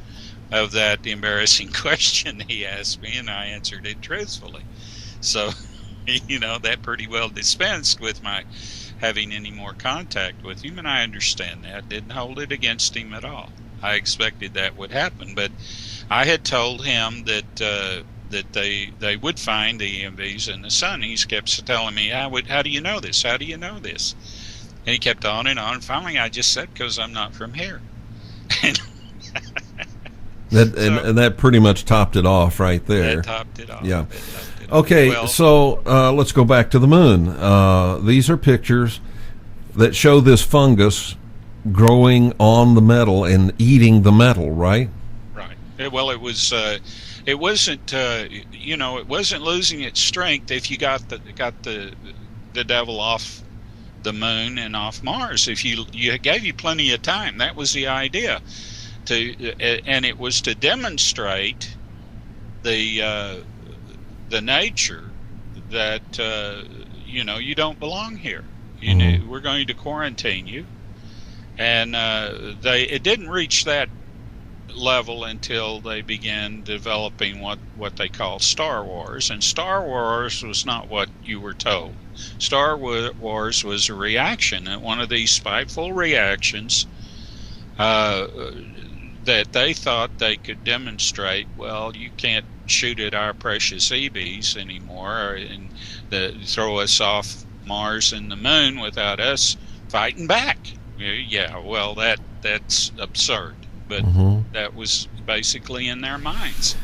of that embarrassing question he asked me, and I answered it truthfully. So, that pretty well dispensed with my having any more contact with him, and I understand that. Didn't hold it against him at all. I expected that would happen, but I had told him that they would find the EMVs in the sun. He kept telling me, how do you know this? How do you know this? And he kept on and on. Finally, I just said, because I'm not from here. And that pretty much topped it off right there. That topped it off. Yeah. Okay, well, so let's go back to the moon. These are pictures that show this fungus growing on the metal and eating the metal, right? Right. Well, it was. It wasn't. It wasn't losing its strength if you got the devil off the moon and off Mars. If you gave you plenty of time, that was the idea. And it was to demonstrate the nature that you don't belong here. We're going to quarantine you, and it didn't reach that level until they began developing what they call Star Wars. And Star Wars was not what you were told. Star Wars was a reaction, and one of these spiteful reactions that they thought they could demonstrate. Well, you can't shoot at our precious EBs anymore and throw us off Mars and the moon without us fighting back. Yeah, well, that's absurd, but that was basically in their minds.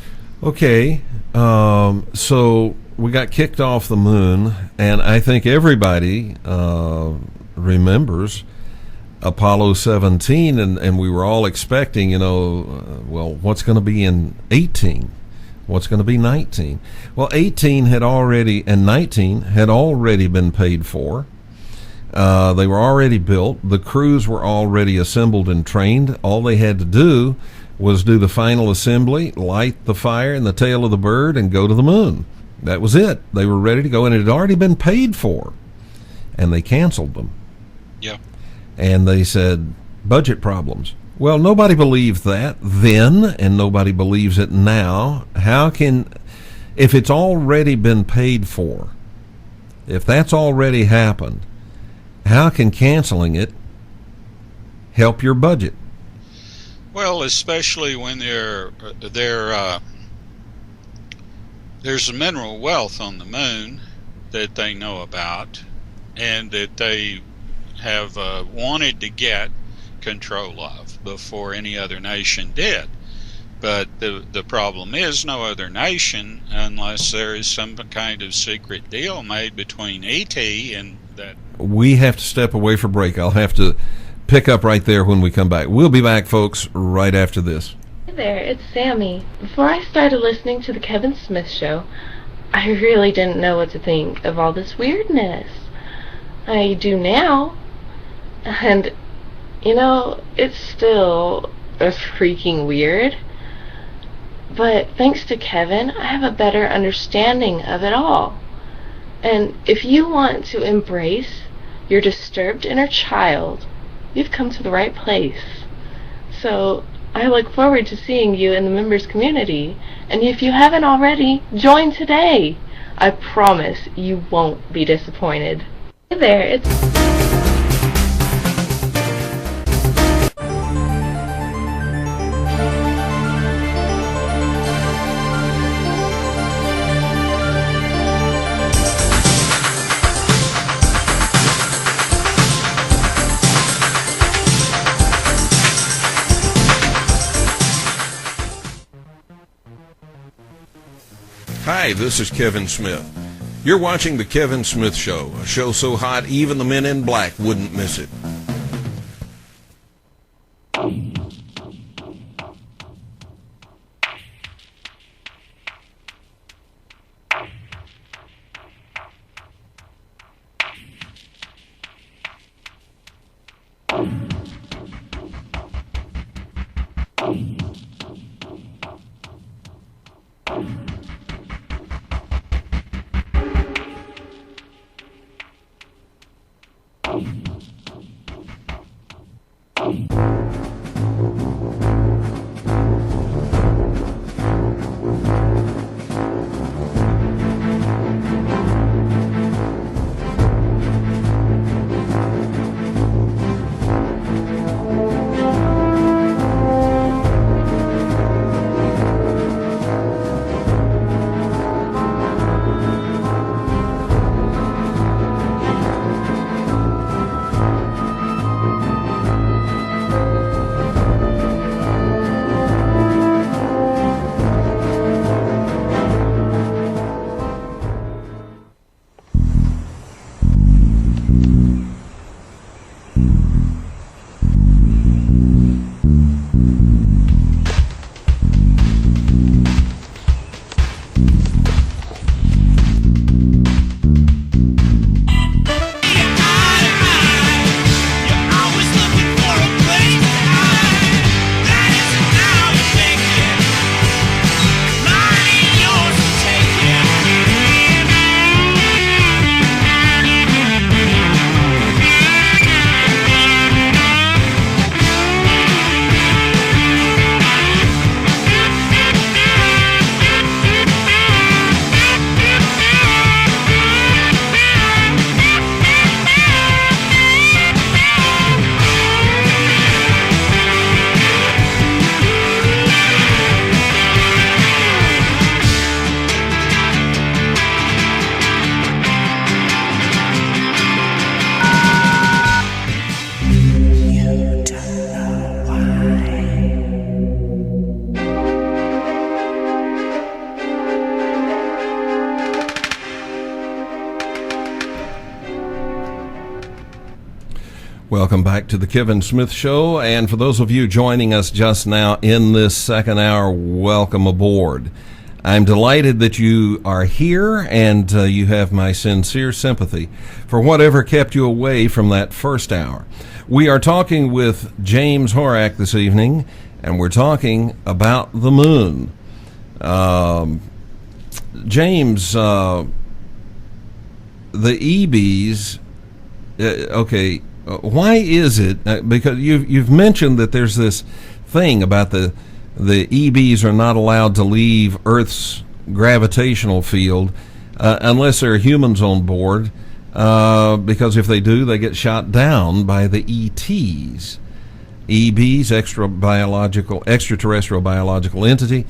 Okay, so we got kicked off the moon, and I think everybody remembers Apollo 17, and we were all expecting, what's going to be in 18? What's going to be 19? Well, 18 had already, and 19 had already been paid for. They were already built. The crews were already assembled and trained. All they had to do was do the final assembly, light the fire in the tail of the bird, and go to the moon. That was it. They were ready to go, and it had already been paid for. And they canceled them. Yeah. And they said, budget problems. Well, nobody believed that then, and nobody believes it now. If it's already been paid for, if that's already happened, how can canceling it help your budget? Well, especially when there's a mineral wealth on the moon that they know about, and that they have wanted to get control of before any other nation did. But the problem is no other nation, unless there is some kind of secret deal made between ET and that. We have to step away for break. I'll have to pick up right there when we come back. We'll be back, folks, right after this. Hey there, it's Sammy. Before I started listening to the Kevin Smith Show, I really didn't know what to think of all this weirdness. I do now. And, it's still freaking weird. But thanks to Kevin, I have a better understanding of it all. And if you want to embrace your disturbed inner child, you've come to the right place. So I look forward to seeing you in the members community. And if you haven't already, join today. I promise you won't be disappointed. Hey there, it's... Hi, this is Kevin Smith. You're watching The Kevin Smith Show, a show so hot even the men in black wouldn't miss it. Welcome back to the Kevin Smith Show, and for those of you joining us just now in this second hour, welcome aboard. I'm delighted that you are here, and you have my sincere sympathy for whatever kept you away from that first hour. We are talking with James Horak this evening, and we're talking about the moon. James, the EBs, okay, why is it, because you've mentioned that there's this thing about the EBs are not allowed to leave Earth's gravitational field unless there are humans on board, because if they do, they get shot down by the ETs. EBs, extraterrestrial biological entity,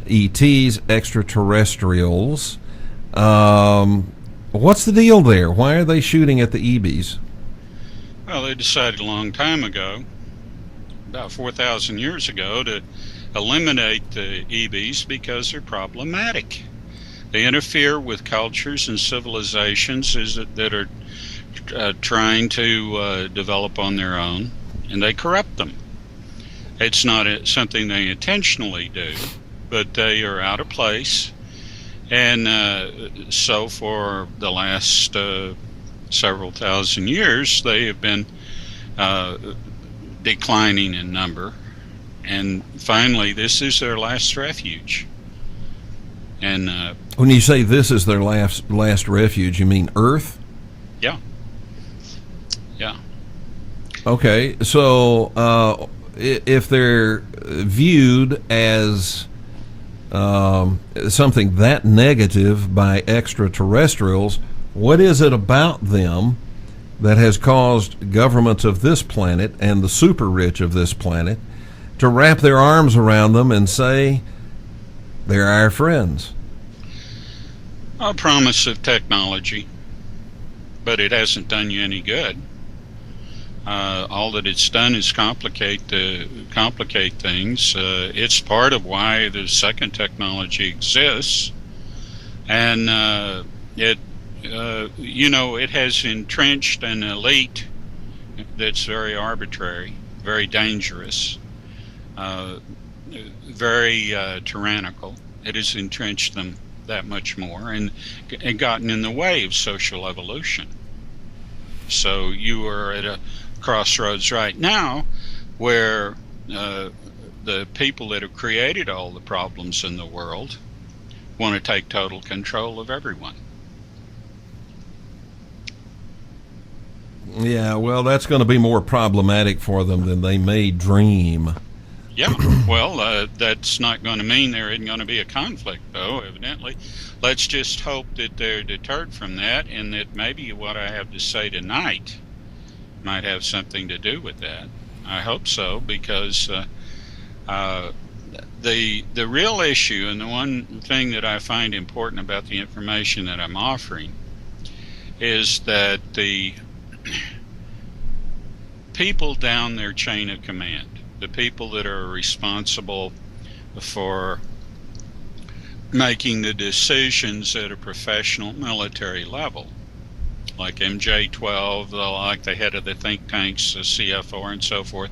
ETs, extraterrestrials. What's the deal there? Why are they shooting at the EBs? Well, they decided a long time ago, about 4,000 years ago, to eliminate the EBs because they're problematic. They interfere with cultures and civilizations that are trying to develop on their own, and they corrupt them. It's not something they intentionally do, but they are out of place. And so for the last several thousand years, they have been declining in number. And finally, this is their last refuge. And when you say this is their last refuge, you mean Earth? Yeah. Yeah. Okay, so if they're viewed as something that negative by extraterrestrials, what is it about them that has caused governments of this planet and the super rich of this planet to wrap their arms around them and say, they're our friends? A promise of technology, but it hasn't done you any good. All that it's done is complicate things. It's part of why the second technology exists, And it has entrenched an elite that's very arbitrary, very dangerous, very tyrannical. It has entrenched them that much more and gotten in the way of social evolution. So you are at a crossroads right now where the people that have created all the problems in the world want to take total control of everyone. Yeah, well, that's going to be more problematic for them than they may dream. Yeah, well, that's not going to mean there isn't going to be a conflict, though, evidently. Let's just hope that they're deterred from that, and that maybe what I have to say tonight might have something to do with that. I hope so, because the real issue, and the one thing that I find important about the information that I'm offering, is that the people down their chain of command, the people that are responsible for making the decisions at a professional military level, like MJ-12, like the head of the think tanks, the CFR and so forth,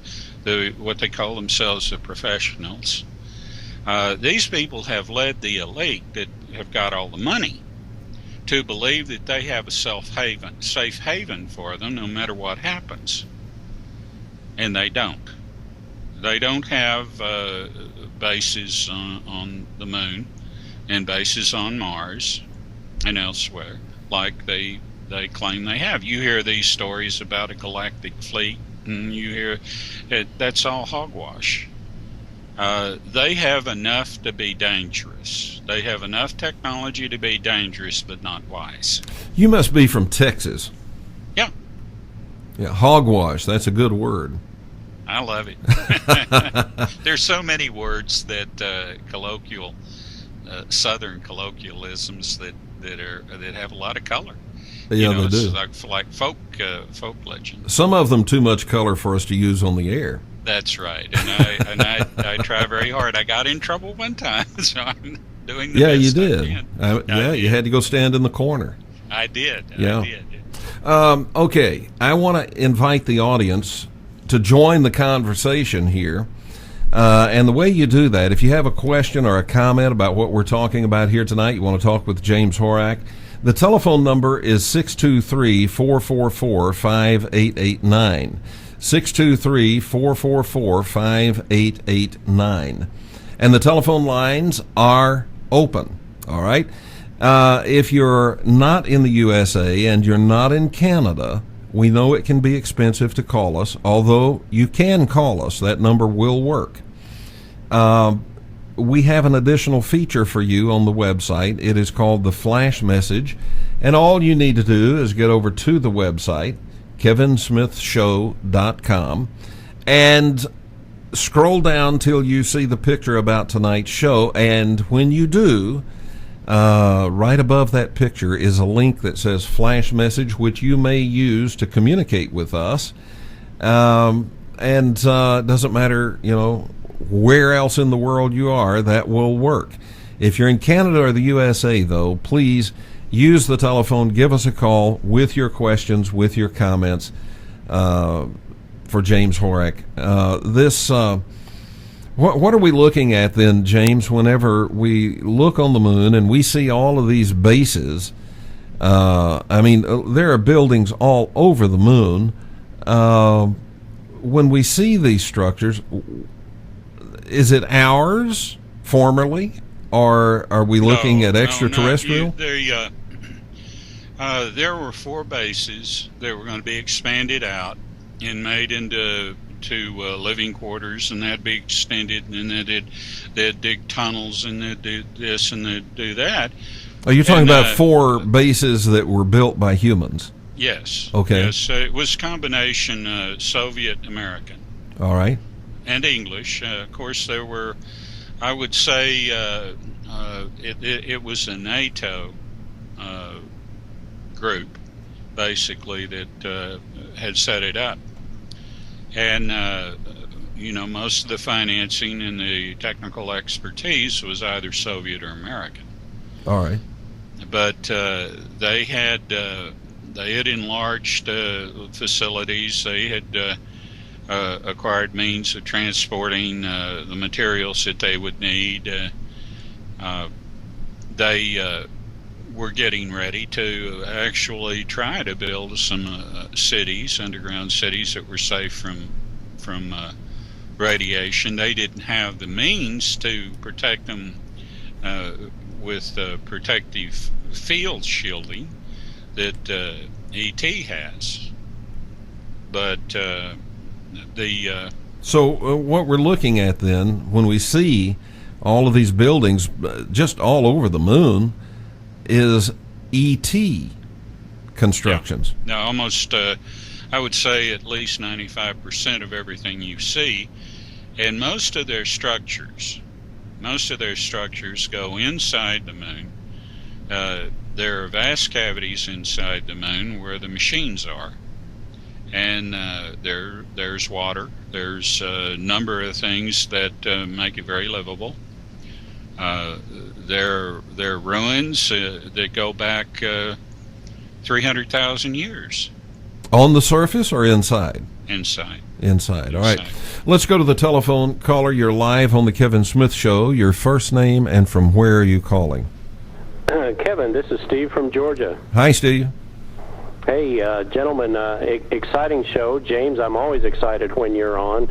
what they call themselves the professionals. These people have led the elite that have got all the money to believe that they have a safe haven for them no matter what happens. And they don't. They don't have bases on the moon and bases on Mars and elsewhere like they claim they have. You hear these stories about a galactic fleet, and you hear that's all hogwash. They have enough to be dangerous. They have enough technology to be dangerous, but not wise. You must be from Texas. Yeah. Yeah, hogwash. That's a good word. I love it. There's so many words that Southern colloquialisms that have a lot a lot of color. Yeah, they do. It's like folk legends. Some of them too much color for us to use on the air. That's right, and I try very hard. I got in trouble one time, so I'm doing the best you did. I did. You had to go stand in the corner. I did. Yeah. I did. Okay, I want to invite the audience to join the conversation here. And the way you do that, if you have a question or a comment about what we're talking about here tonight, you want to talk with James Horak, the telephone number is 623-444-5889. 623-444-5889. And the telephone lines are open, all right? If you're not in the USA and you're not in Canada, we know it can be expensive to call us, although you can call us. That number will work. We have an additional feature for you on the website. It is called the Flash Message, and all you need to do is get over to the website, kevinsmithshow.com, and scroll down till you see the picture about tonight's show, and when you do, right above that picture is a link that says Flash Message, which you may use to communicate with us. And it doesn't matter, where else in the world you are, that will work. If you're in Canada or the USA, though, please use the telephone. Give us a call with your questions, with your comments for James Horak. What are we looking at then, James, whenever we look on the moon and we see all of these bases? There are buildings all over the moon. When we see these structures, is it ours formerly, or are we looking at extraterrestrial? There were 4 bases that were going to be expanded out and made into living quarters, and that'd be extended, and they'd dig tunnels, and they'd do this and they'd do that. Are you talking about 4 bases that were built by humans? Yes. Okay. Yes, it was a combination Soviet American. All right. And English. Of course, there were, I would say, it was a NATO group, basically, that had set it up. And, most of the financing and the technical expertise was either Soviet or American. All right. but they had enlarged facilities. They had acquired means of transporting the materials that they would need. They were getting ready to actually try to build some cities, underground cities that were safe from radiation. They didn't have the means to protect them with protective field shielding that ET has. But So what we're looking at then, when we see all of these buildings just all over the moon, is ET constructions. Yeah. Now, almost, I would say at least 95% of everything you see, and most of their structures go inside the moon. There are vast cavities inside the moon where the machines are. And there's water. There's a number of things that make it very livable. There are ruins that go back 300,000 years. On the surface or inside? Inside. Inside. All right. Let's go to the telephone. Caller, you're live on the Kevin Smith Show. Your first name and from where are you calling? Kevin, this is Steve from Georgia. Hi, Steve. Hey, gentlemen, exciting show. James, I'm always excited when you're on.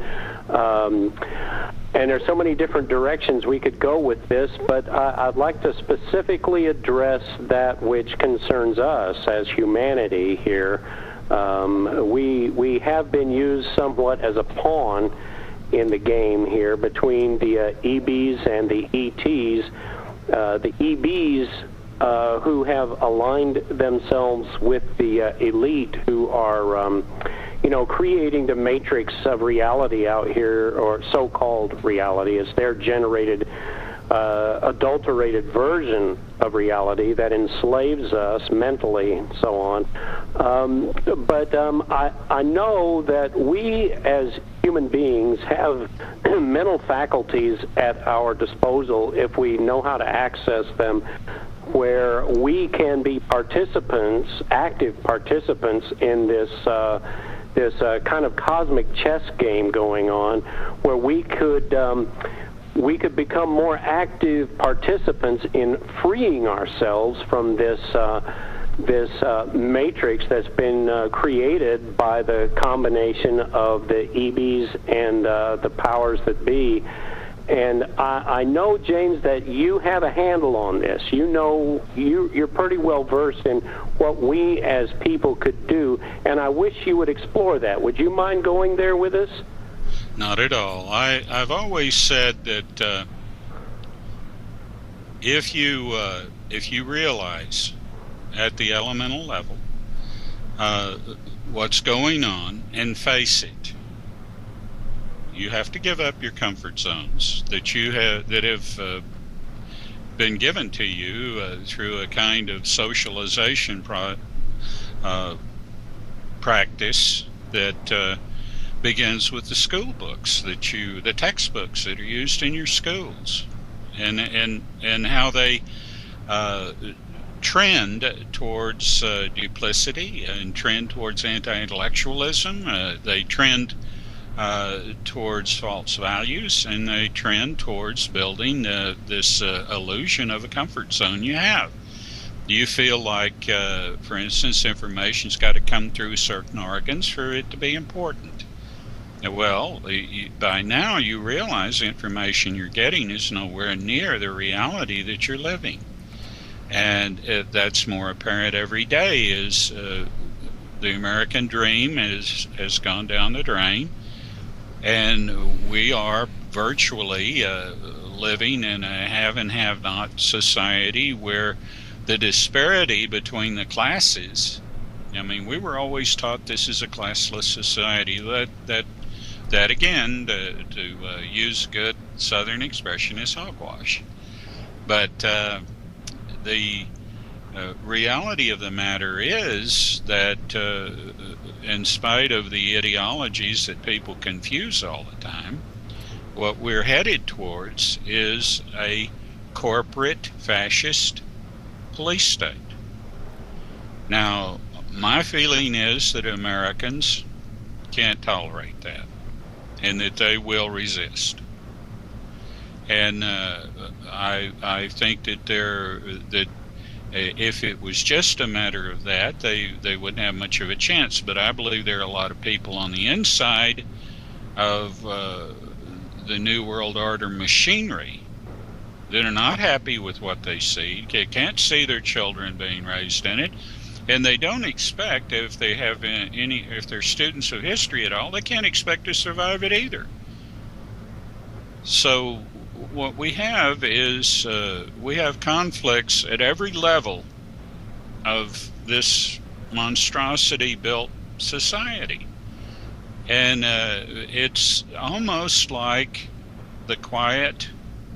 And there's so many different directions we could go with this, but I'd like to specifically address that which concerns us as humanity here. We have been used somewhat as a pawn in the game here between the EBs and the ETs. The EBs who have aligned themselves with the elite who are, creating the matrix of reality out here, or so-called reality. It's their generated, adulterated version of reality that enslaves us mentally and so on. But I know that we as human beings have mental faculties at our disposal if we know how to access them, where we can be participants, active participants in this kind of cosmic chess game going on, where we could become more active participants in freeing ourselves from this matrix that's been created by the combination of the EBs and the powers that be. And I know, James, that you have a handle on this. You know, you're pretty well versed in what we as people could do, and I wish you would explore that. Would you mind going there with us? Not at all. I've always said that if you realize at the elemental level what's going on and face it, you have to give up your comfort zones that have been given to you through a kind of socialization practice that begins with the school books, the textbooks that are used in your schools, and how they trend towards duplicity and trend towards anti-intellectualism. They trend towards false values, and they trend towards building this illusion of a comfort zone you have. You feel like, for instance, information's got to come through certain organs for it to be important. Well, by now you realize the information you're getting is nowhere near the reality that you're living. And that's more apparent every day as the American dream has gone down the drain. And we are virtually living in a have and have not society where the disparity between the classes, I mean, we were always taught this is a classless society. That again, to use a good Southern expression, is hogwash. But the reality of the matter is that in spite of the ideologies that people confuse all the time, what we're headed towards is a corporate fascist police state. Now, my feeling is that Americans can't tolerate that, and that they will resist. And I think that if it was just a matter of that, they wouldn't have much of a chance. But I believe there are a lot of people on the inside of the New World Order machinery that are not happy with what they see. They can't see their children being raised in it, and they don't expect, if they're students of history at all, they can't expect to survive it either. So what we have is we have conflicts at every level of this monstrosity-built society. And it's almost like the quiet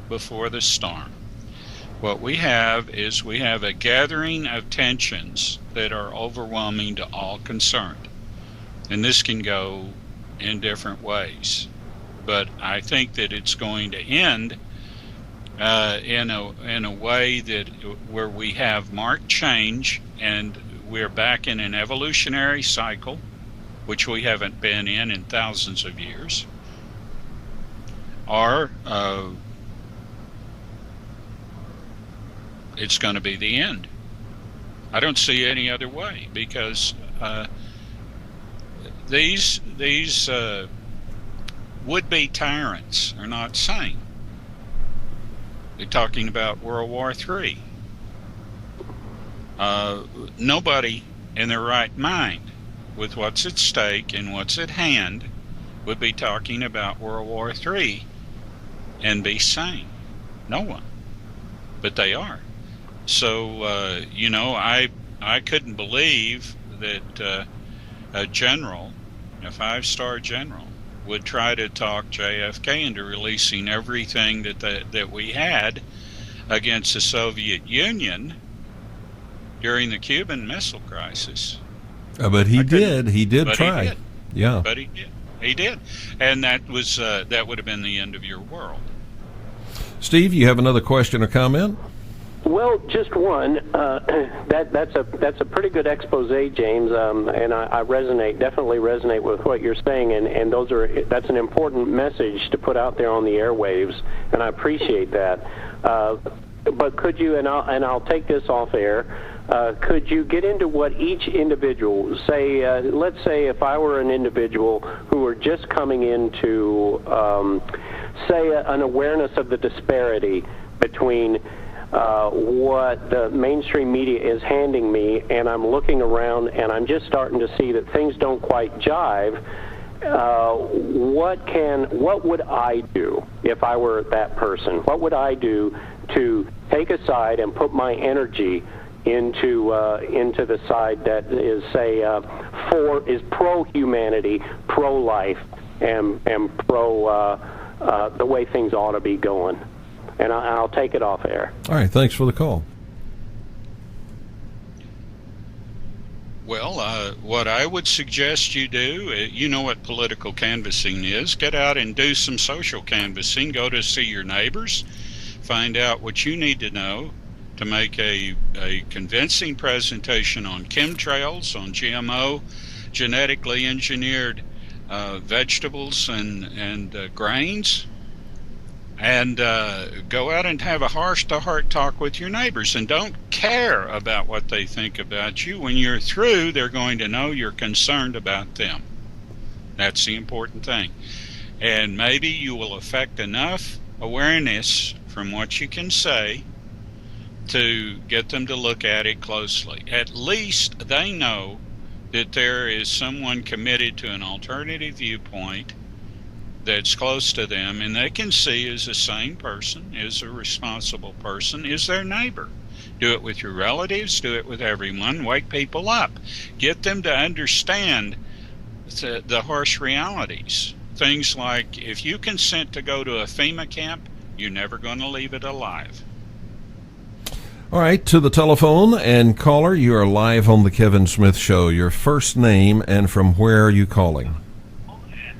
before the storm. What we have is we have a gathering of tensions that are overwhelming to all concerned. And this can go in different ways. But I think that it's going to end in a way that where we have marked change, and we're back in an evolutionary cycle, which we haven't been in thousands of years, or it's going to be the end. I don't see any other way, because these would-be tyrants are not sane. They're talking about World War III. Nobody in their right mind, with what's at stake and what's at hand, would be talking about World War III and be sane. No one. But they are. So, I couldn't believe that a general, a 5-star general, would try to talk JFK into releasing everything that we had against the Soviet Union during the Cuban Missile Crisis. But he did. He did try. He did. Yeah. But he did. He did. And that would have been the end of your world. Steve, you have another question or comment? Well, just one. That's a pretty good expose, James, and I definitely resonate with what you're saying, and that's an important message to put out there on the airwaves, and I appreciate that. But could you, and I'll take this off air, could you get into what each individual, say, let's say if I were an individual who were just coming into, say, an awareness of the disparity between what the mainstream media is handing me, and I'm looking around and I'm just starting to see that things don't quite jive. What would I do if I were that person? What would I do to take a side and put my energy into the side that is, say, is pro-humanity, pro-life, and pro the way things ought to be going? And I'll take it off air. All right, thanks for the call. Well, what I would suggest you do, you know what political canvassing is. Get out and do some social canvassing. Go to see your neighbors. Find out what you need to know to make a convincing presentation on chemtrails, on GMO, genetically engineered vegetables and grains. And go out and have a heart-to-heart talk with your neighbors, and don't care about what they think about you. When you're through, they're going to know you're concerned about them. That's the important thing. And maybe you will affect enough awareness from what you can say to get them to look at it closely. At least they know that there is someone committed to an alternative viewpoint that's close to them, and they can see as a sane person, as a responsible person, is their neighbor. Do it with your relatives, do it with everyone, wake people up. Get them to understand the harsh realities. Things like, if you consent to go to a FEMA camp, you're never going to leave it alive. All right, to the telephone, and caller, you are live on the Kevin Smith Show. Your first name and from where are you calling?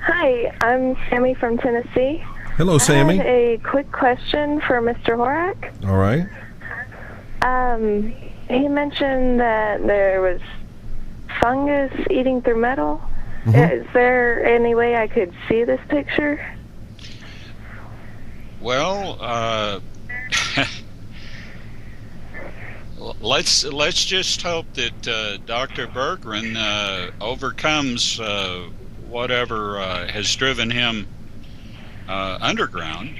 Hi, I'm Sammy from Tennessee. Hello, Sammy. I have a quick question for Mr. Horak. All right. he mentioned that there was fungus eating through metal. Mm-hmm. Is there any way I could see this picture? Well, let's just hope that Dr. Berggren overcomes whatever has driven him underground,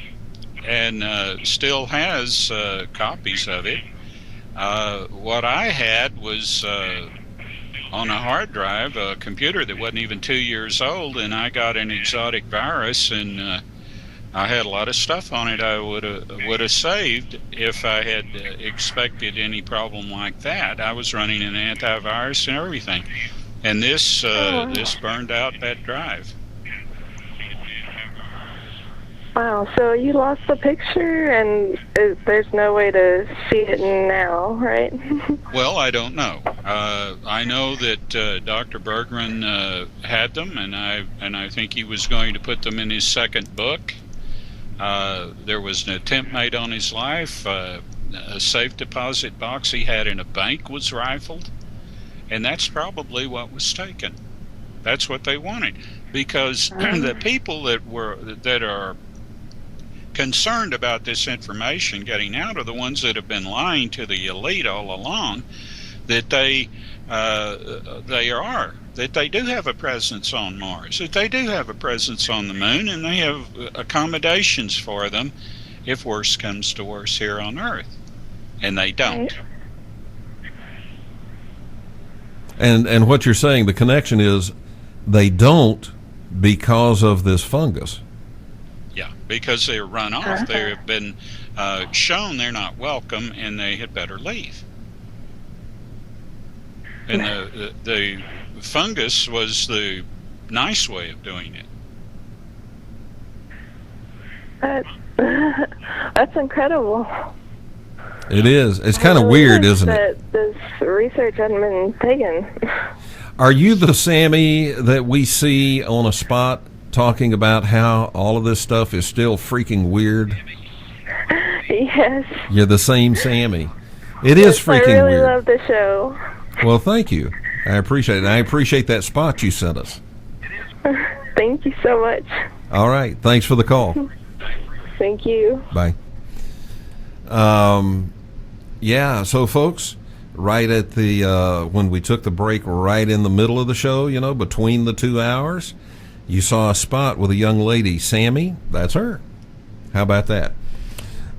and still has copies of it. What I had was on a hard drive, a computer that wasn't even 2 years old, and I got an exotic virus, and I had a lot of stuff on it I would have saved if I had expected any problem like that. I was running an antivirus and everything, and this burned out that drive. Wow, so you lost the picture and there's no way to see it now, right? Well, I don't know. I know that Dr. Berggren had them, and I think he was going to put them in his second book. There was an attempt made on his life. A safe deposit box he had in a bank was rifled, and that's probably what was taken. That's what they wanted, because the people that are concerned about this information getting out are the ones that have been lying to the elite all along, that they do have a presence on Mars, that they do have a presence on the moon, and they have accommodations for them if worse comes to worse here on Earth, and they don't. And what you're saying, the connection is they don't because of this fungus. Yeah, because they're run off. They have been shown they're not welcome, and they had better leave. And the fungus was the nice way of doing it. That's incredible. It is. It's kind of weird, isn't it? This research hadn't been taken. Are you the Sammy that we see on a spot talking about how all of this stuff is still freaking weird? Yes. You're the same Sammy. It is freaking I really weird. love the show. Well, thank you. I appreciate it. I appreciate that spot you sent us. Thank you so much. All right. Thanks for the call. Thank you. Bye. Yeah, so folks, right at the when we took the break, right in the middle of the show, you know, between the 2 hours, you saw a spot with a young lady, Sammy. That's her. How about that?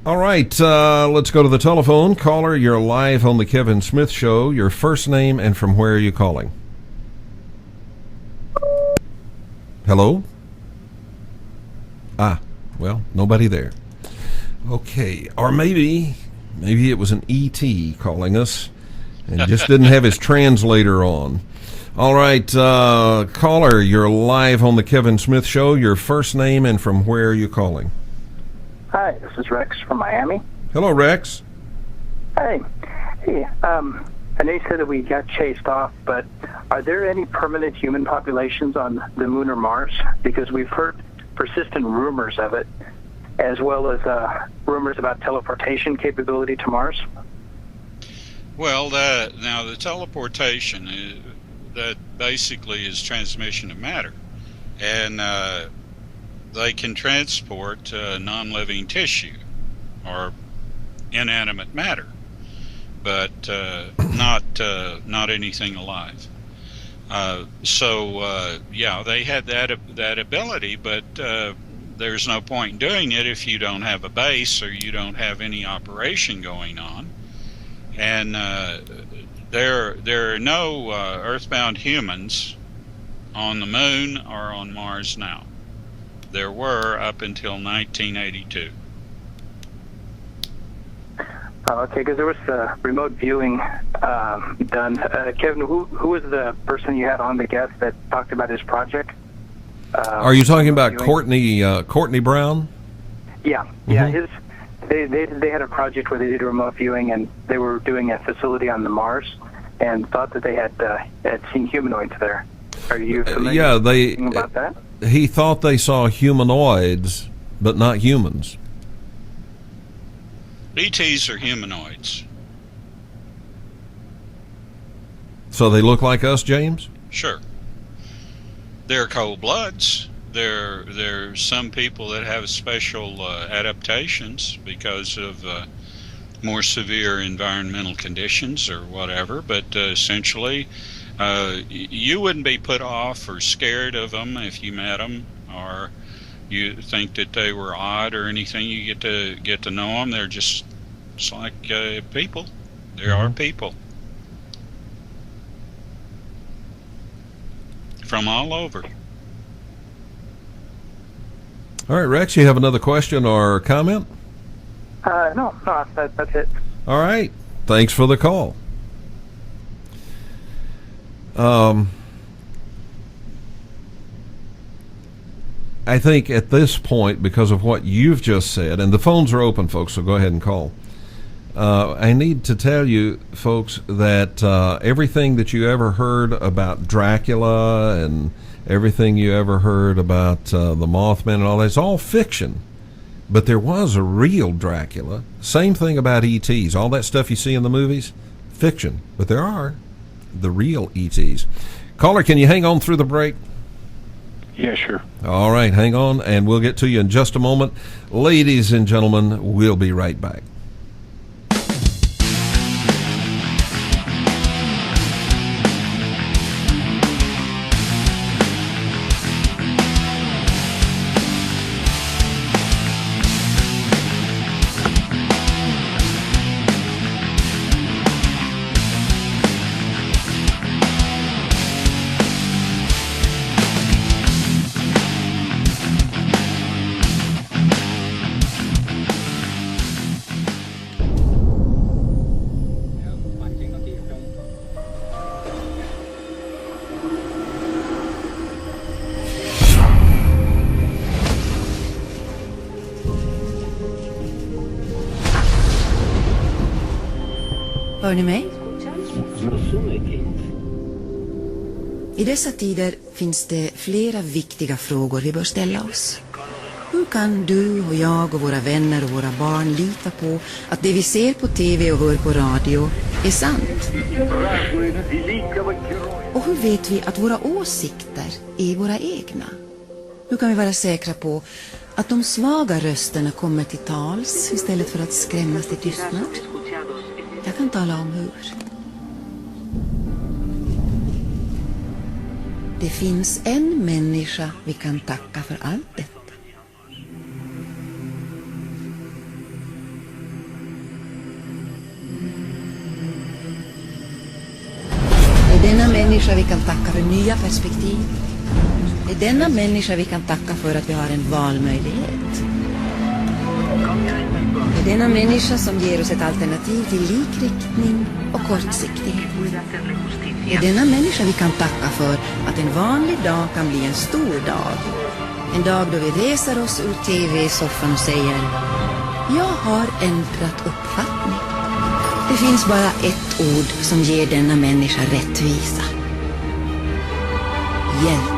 All right, let's go to the telephone. Caller, you're live on the Kevin Smith Show. Your first name and from where are you calling? Hello? Well, nobody there. Okay, or maybe it was an ET calling us and just didn't have his translator on. All right, caller, you're live on the Kevin Smith Show. Your first name and from where are you calling? Hi, this is Rex from Miami. Hello, Rex. Hey, I know you said that we got chased off, but are there any permanent human populations on the moon or Mars? Because we've heard persistent rumors of it, as well as rumors about teleportation capability to Mars. Well, now the teleportation, that basically is transmission of matter, and they can transport non-living tissue or inanimate matter, but not anything alive. Yeah, they had that ability, but there's no point in doing it if you don't have a base or you don't have any operation going on. And there are no earthbound humans on the moon or on Mars now. There were up until 1982. Okay, because there was remote viewing done. Kevin, who was the person you had on the guest that talked about his project? Are you talking about Courtney Brown? Yeah, Mm-hmm. yeah. They had a project where they did remote viewing, and they were doing a facility on the Mars, and thought that they had seen humanoids there. Are you familiar with anything about that? He thought they saw humanoids, but not humans. ETs are humanoids. So they look like us, James? Sure. They're cold bloods. There's some people that have special adaptations because of more severe environmental conditions or whatever, but essentially you wouldn't be put off or scared of them if you met them, or you think that they were odd or anything. You get to know them. They're just like people. There are people from all over. All right, Rex, you have another question or comment? No, that's it. All right. Thanks for the call. I think at this point, because of what you've just said, and the phones are open, folks, so go ahead and call. I need to tell you, folks, that everything that you ever heard about Dracula and everything you ever heard about the Mothman and all that, it's all fiction. But there was a real Dracula. Same thing about ETs. All that stuff you see in the movies, fiction. But there are the real ETs. Caller, can you hang on through the break? Yeah, sure. All right, hang on, and we'll get to you in just a moment. Ladies and gentlemen, we'll be right back. Hör ni mig? I dessa tider finns det flera viktiga frågor vi bör ställa oss. Hur kan du och jag och våra vänner och våra barn lita på att det vi ser på TV och hör på radio är sant? Och hur vet vi att våra åsikter är våra egna? Hur kan vi vara säkra på att de svaga rösterna kommer till tals istället för att skrämmas till tystnad? Jag kan tala om hur. Det finns en människa vi kan tacka för allt detta. Det är denna människa vi kan tacka för nya perspektiv. Det är denna människa vi kan tacka för att vi har en valmöjlighet. Det är denna människa som ger oss ett alternativ till likriktning och kortsiktighet. Det är denna människa vi kan tacka för att en vanlig dag kan bli en stor dag. En dag då vi reser oss ur tv-soffan och säger: jag har ändrat uppfattning. Det finns bara ett ord som ger denna människa rättvisa. Hjälp.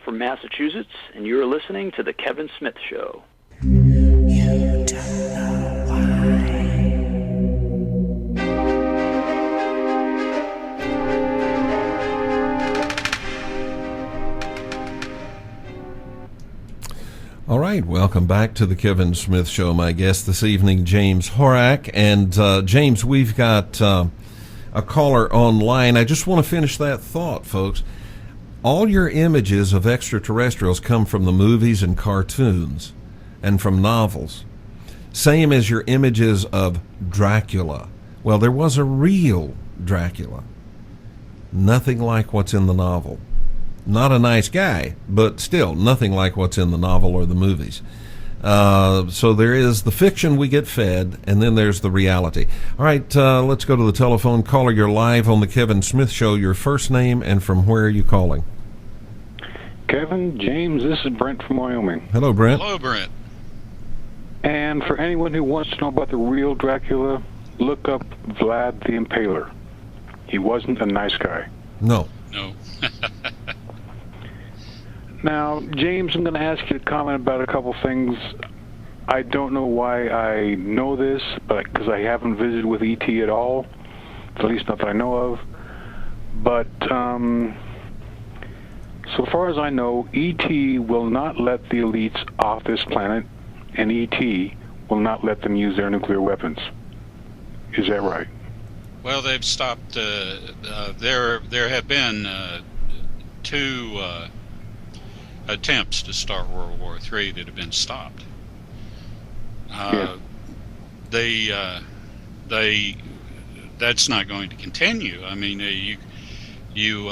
From Massachusetts, and you're listening to The Kevin Smith Show. You don't know why. right, welcome back to the Kevin Smith Show. My guest this evening, James Horak. And James, we've got a caller online. I just want to finish that thought, folks. All your images of extraterrestrials come from the movies and cartoons and from novels. Same as your images of Dracula. Well, there was a real Dracula. Nothing like what's in the novel. Not a nice guy, but still nothing like what's in the novel or the movies. So there is the fiction we get fed, and then there's the reality. All right, let's go to the telephone. Caller, you're live on the Kevin Smith Show. Your first name and from where are you calling? Kevin, James, this is Brent from Wyoming. Hello, Brent. Hello, Brent. And for anyone who wants to know about the real Dracula, look up Vlad the Impaler. He wasn't a nice guy. No. No. Now, James, I'm going to ask you to comment about a couple things. I don't know why I know this, but because I haven't visited with ET at all, at least not that I know of. But so far as I know, ET will not let the elites off this planet, and ET will not let them use their nuclear weapons. Is that right? Well, they've stopped. There have been two attempts to start World War III that have been stopped. That's not going to continue. I mean, you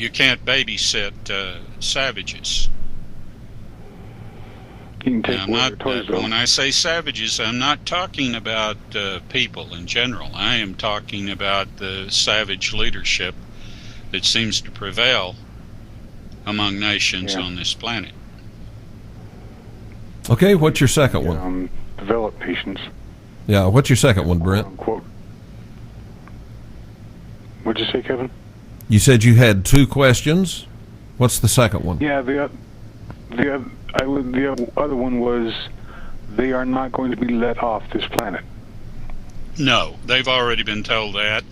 can't babysit savages. You can take when I say savages, I'm not talking about people in general. I am talking about the savage leadership that seems to prevail among nations on this planet. Okay, what's your second one? Develop patience. Yeah, what's your second one, Brent? Quote. What'd you say, Kevin? You said you had two questions. What's the second one? Yeah, the other one was they are not going to be let off this planet. No, they've already been told that.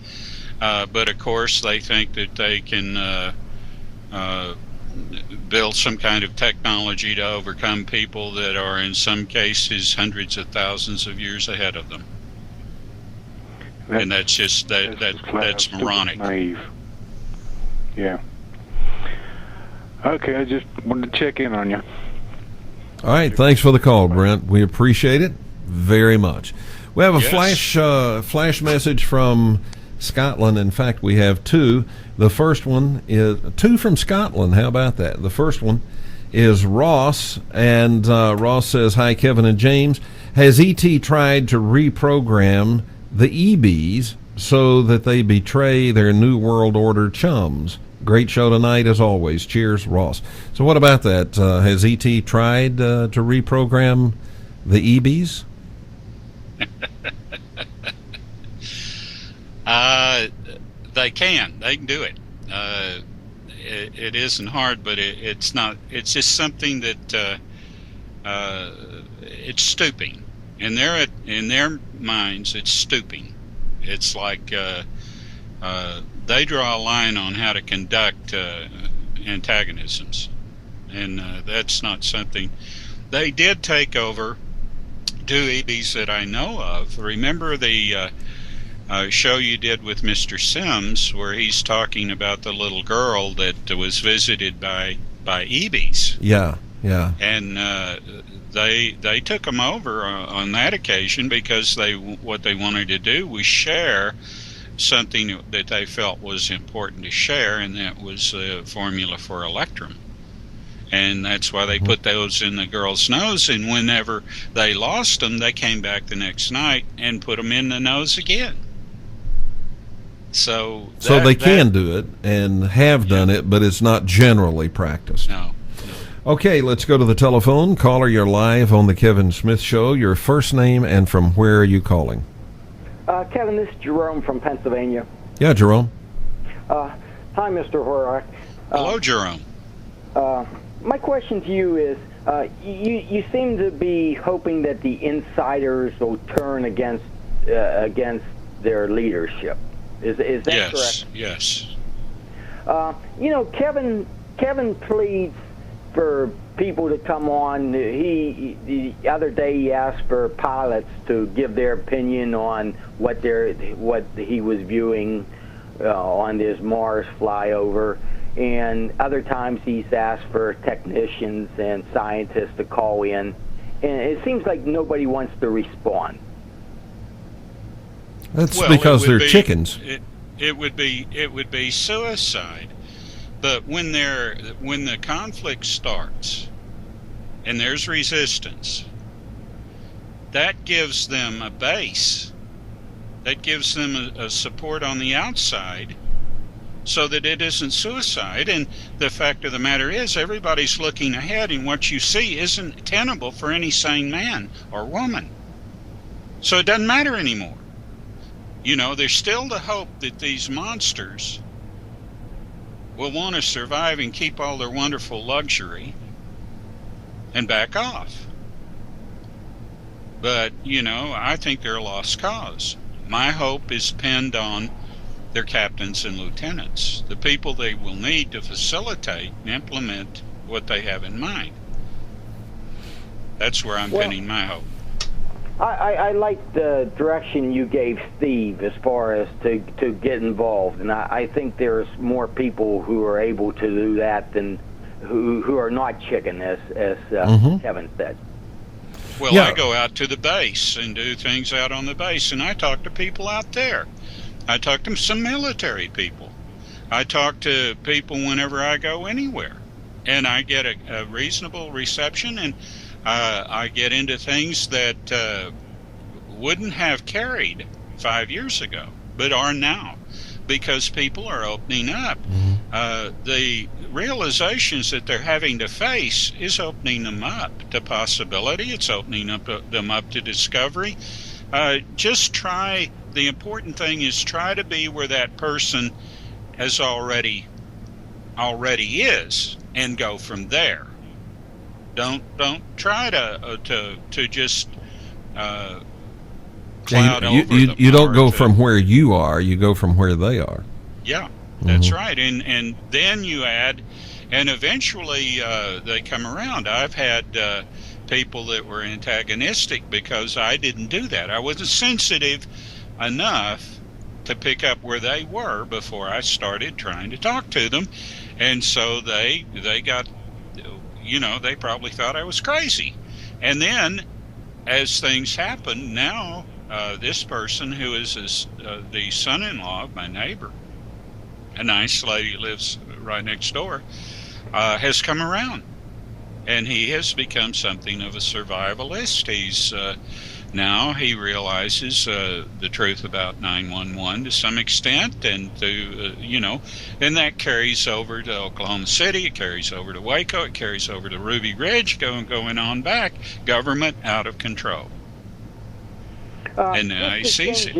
But of course, they think that they can build some kind of technology to overcome people that are, in some cases, hundreds of thousands of years ahead of them. And that's just that's moronic. Naive. Yeah. Okay, I just wanted to check in on you. All right, thanks for the call, Brent. We appreciate it very much. We have a flash message from Scotland. In fact, we have two. The first one is two from Scotland. How about that? The first one is Ross, and Ross says, "Hi, Kevin and James. Has ET tried to reprogram the EBs so that they betray their New World Order chums? Great show tonight, as always. Cheers, Ross." So what about that? Has ET tried to reprogram the EBs? They can do it. It isn't hard, but it's not. It's just something that it's stooping. In their minds, it's stooping. It's like they draw a line on how to conduct antagonisms, and that's not something. They did take over two EBs that I know of. Remember the show you did with Mr. Sims, where he's talking about the little girl that was visited by EBs. Yeah. And they took them over on that occasion because what they wanted to do was share something that they felt was important to share, and that was the formula for Electrum. And that's why they put those in the girl's nose, and whenever they lost them, they came back the next night and put them in the nose again. So they can do it and have done it, but it's not generally practiced. No. Okay, let's go to the telephone. Caller, you're live on the Kevin Smith Show. Your first name and from where are you calling? Kevin, this is Jerome from Pennsylvania. Yeah, Jerome. Hi, Mr. Horak. Hello, Jerome. My question to you is, you seem to be hoping that the insiders will turn against their leadership. Is that correct? Yes. Kevin pleads for people to come on. The other day he asked for pilots to give their opinion on what he was viewing on this Mars flyover, and other times he's asked for technicians and scientists to call in, and it seems like nobody wants to respond. That's because they're chickens. It would be suicide. But when the conflict starts and there's resistance, that gives them a base. That gives them a support on the outside so that it isn't suicide. And the fact of the matter is, everybody's looking ahead, and what you see isn't tenable for any sane man or woman. So it doesn't matter anymore. You know, there's still the hope that these monsters will want to survive and keep all their wonderful luxury and back off. But, you know, I think they're a lost cause. My hope is pinned on their captains and lieutenants, the people they will need to facilitate and implement what they have in mind. That's where I'm pinning my hope. I like the direction you gave Steve as far as to get involved, and I think there's more people who are able to do that than who are not chicken, as Kevin said. Well, yeah. I go out to the base and do things out on the base, and I talk to people out there. I talk to some military people. I talk to people whenever I go anywhere, and I get a reasonable reception, and I get into things that wouldn't have carried 5 years ago, but are now, because people are opening up. The realizations that they're having to face is opening them up to possibility. It's opening them up to discovery. Just try. The important thing is try to be where that person has already is, and go from there. Don't try to just cloud over them. You don't go from where you are. You go from where they are. Yeah, that's right. And then you add, and eventually they come around. I've had people that were antagonistic because I didn't do that. I wasn't sensitive enough to pick up where they were before I started trying to talk to them, and so they got. You know, they probably thought I was crazy. And then, as things happen, now this person who is the son-in-law of my neighbor, a nice lady who lives right next door, has come around. And he has become something of a survivalist. He's now he realizes the truth about 911 to some extent, and and that carries over to Oklahoma City, it carries over to Waco, it carries over to Ruby Ridge, going on back. Government out of control. And now he sees it.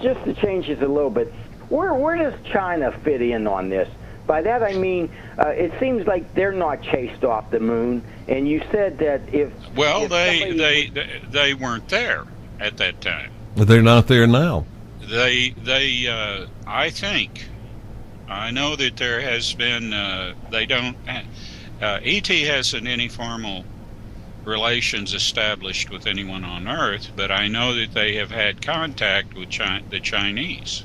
Just to change this a little bit, where does China fit in on this? By that I mean, it seems like they're not chased off the moon, and you said that they weren't there at that time. But they're not there now. I know that there has been. ET hasn't any formal relations established with anyone on Earth, but I know that they have had contact with the Chinese.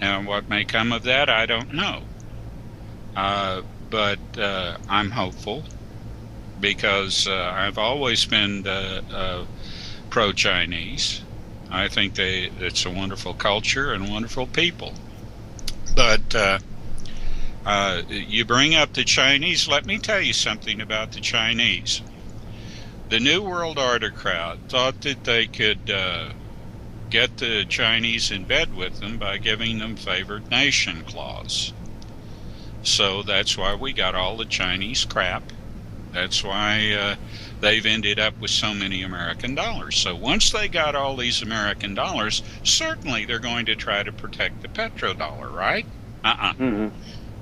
Now, what may come of that, I don't know. But I'm hopeful, because I've always been pro-Chinese. I think it's a wonderful culture and wonderful people. But you bring up the Chinese. Let me tell you something about the Chinese. The New World Order crowd thought that they could get the Chinese in bed with them by giving them favored nation clause. So that's why we got all the Chinese crap. That's why they've ended up with so many American dollars. So once they got all these American dollars, certainly they're going to try to protect the petrodollar, right?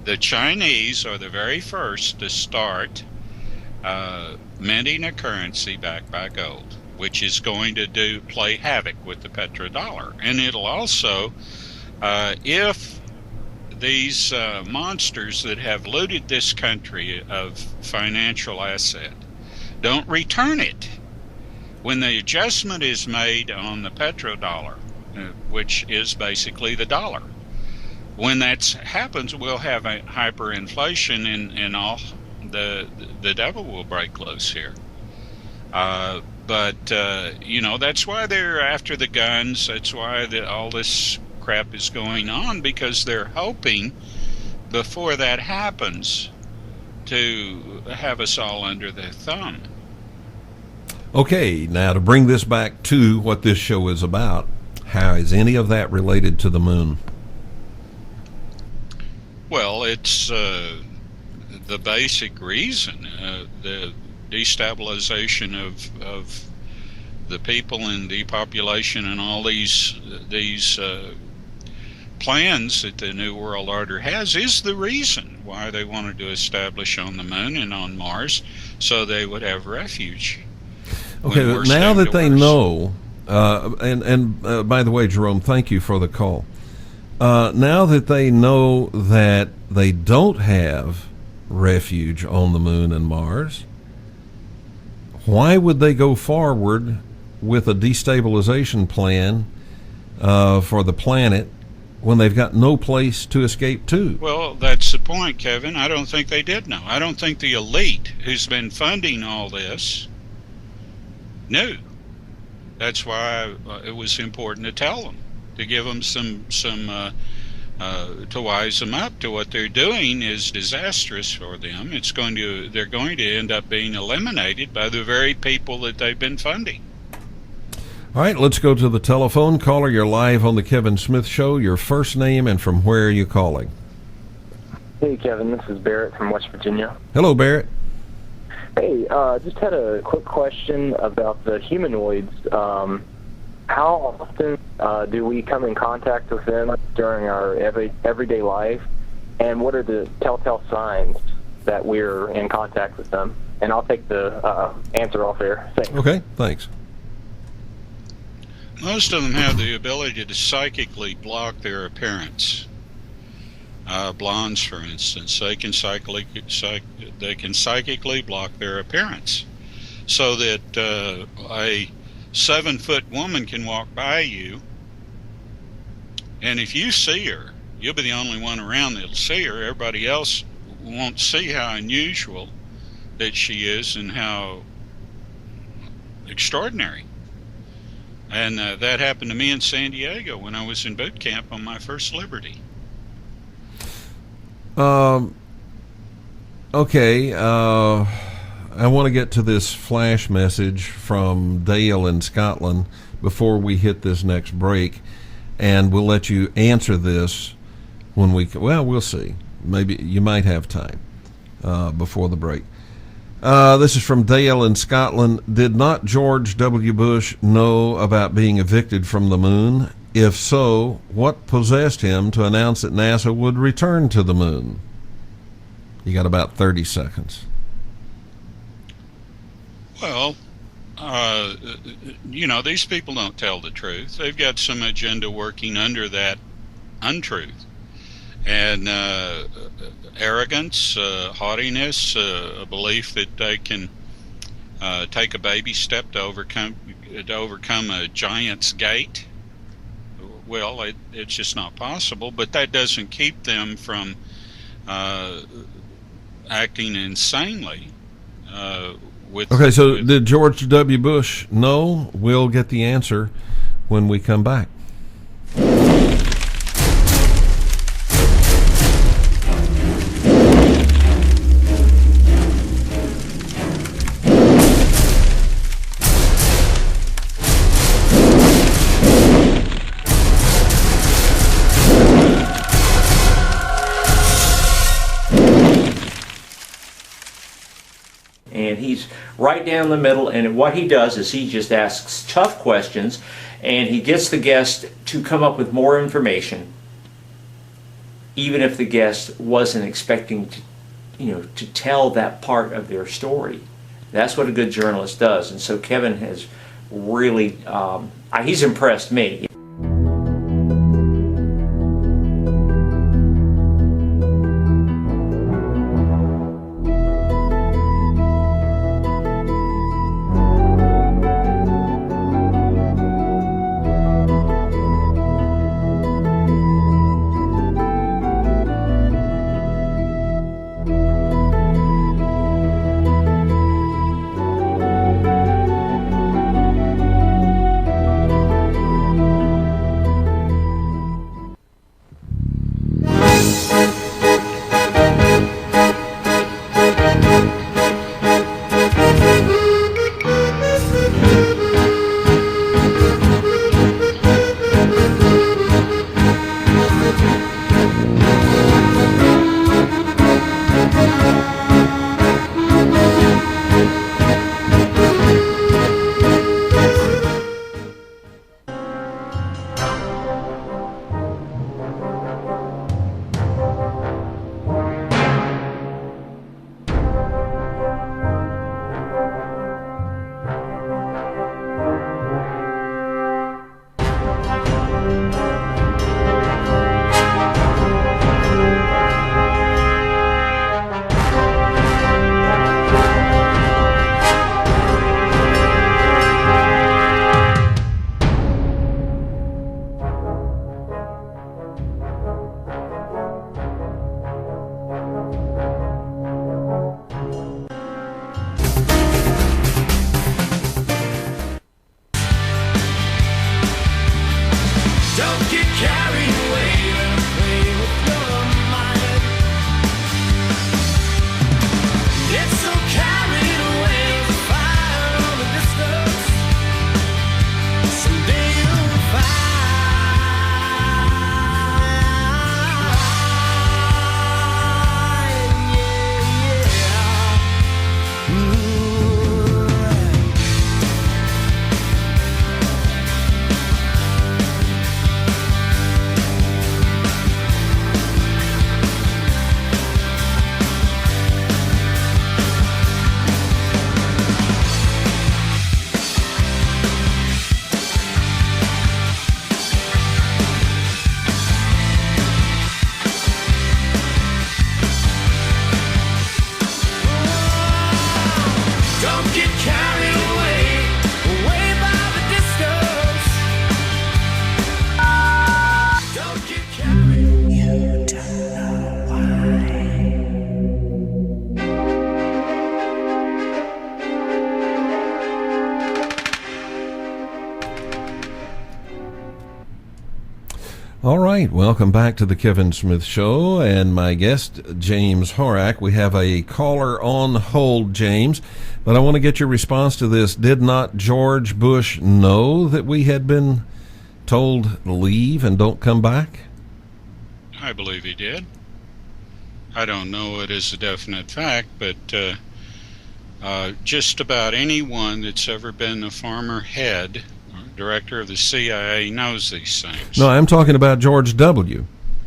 The Chinese are the very first to start minting a currency backed by gold, which is going to play havoc with the petrodollar. And it'll also, if these monsters that have looted this country of financial asset don't return it when the adjustment is made on the petrodollar, which is basically the dollar. When that happens, we'll have a hyperinflation, and all the devil will break loose here. But that's why they're after the guns. That's why all this crap is going on, because they're hoping before that happens to have us all under their thumb. Okay, now to bring this back to what this show is about, how is any of that related to the moon? Well, it's the basic reason, the destabilization of the people and depopulation and all these plans that the New World Order has is the reason why they wanted to establish on the moon and on Mars, so they would have refuge. Okay, but now that they know, and by the way, Jerome, thank you for the call. Now that they know that they don't have refuge on the moon and Mars, why would they go forward with a destabilization plan for the planet when they've got no place to escape to? Well, that's the point, Kevin. I don't think they did know. I don't think the elite who's been funding all this knew. That's why it was important to tell them, to give them some to wise them up to what they're doing is disastrous for them. They're going to end up being eliminated by the very people that they've been funding. All right, let's go to the telephone. Caller, you're live on the Kevin Smith Show. Your first name and from where are you calling? Hey, Kevin, this is Barrett from West Virginia. Hello, Barrett. Hey, just had a quick question about the humanoids. How often do we come in contact with them during our everyday life? And what are the telltale signs that we're in contact with them? And I'll take the answer off air. Thanks. Okay, thanks. Most of them have the ability to psychically block their appearance. Blondes, for instance, they can psychically block their appearance, so that a 7-foot woman can walk by you, and if you see her, you'll be the only one around that'll see her. Everybody else won't see how unusual that she is and how extraordinary. And that happened to me in San Diego when I was in boot camp on my first liberty. Okay, I want to get to this flash message from Dale in Scotland before we hit this next break, and we'll let you answer this when we'll see. Maybe you might have time before the break. This is from Dale in Scotland. Did not George W. Bush know about being evicted from the moon? If so, what possessed him to announce that NASA would return to the moon? You got about 30 seconds. Well, these people don't tell the truth. They've got some agenda working under that untruth. And arrogance, haughtiness, a belief that they can take a baby step to overcome a giant's gate. Well, it's just not possible, but that doesn't keep them from acting insanely. Okay, so did George W. Bush know? We'll get the answer when we come back. And he's right down the middle, and what he does is he just asks tough questions, and he gets the guest to come up with more information, even if the guest wasn't expecting to tell that part of their story. That's what a good journalist does, and so Kevin has really, he's impressed me. Don't get carried away and play with your mind. Get so carried away with fire on the distance. Someday you'll find, yeah. Don't get carried away by the distance. Don't get carried away. You don't know All right, welcome back to the Kevin Smith Show, and my guest, James Horak. We have a caller on hold, James, but I want to get your response to this. Did not George Bush know that we had been told leave and don't come back? I believe he did. I don't know it as a definite fact, but just about anyone that's ever been a former head or director of the CIA knows these things. No, I'm talking about George W.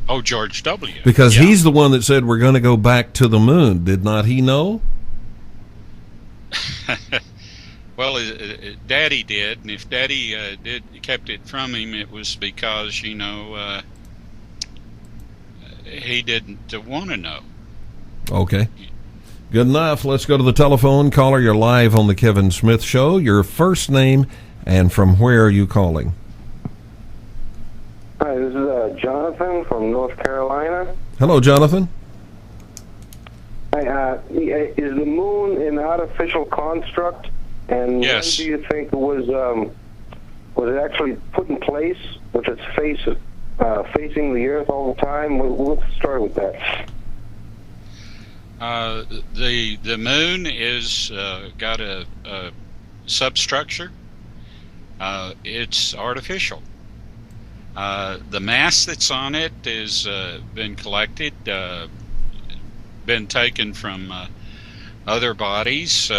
Oh, George W. Because Yeah. he's the one that said we're going to go back to the moon. Did not he know? Well, Daddy did, and if Daddy kept it from him, it was because he didn't want to know. Okay. Good enough. Let's go to the telephone. Caller, you're live on the Kevin Smith Show. Your first name and from where are you calling? Hi, this is Jonathan from North Carolina. Hello, Jonathan. Hi, is the moon an artificial construct? And Yes. when do you think it was it actually put in place with its face facing the Earth all the time? What's the story with that? The moon is got a substructure. It's artificial. The mass that's on it is been collected, been taken from other bodies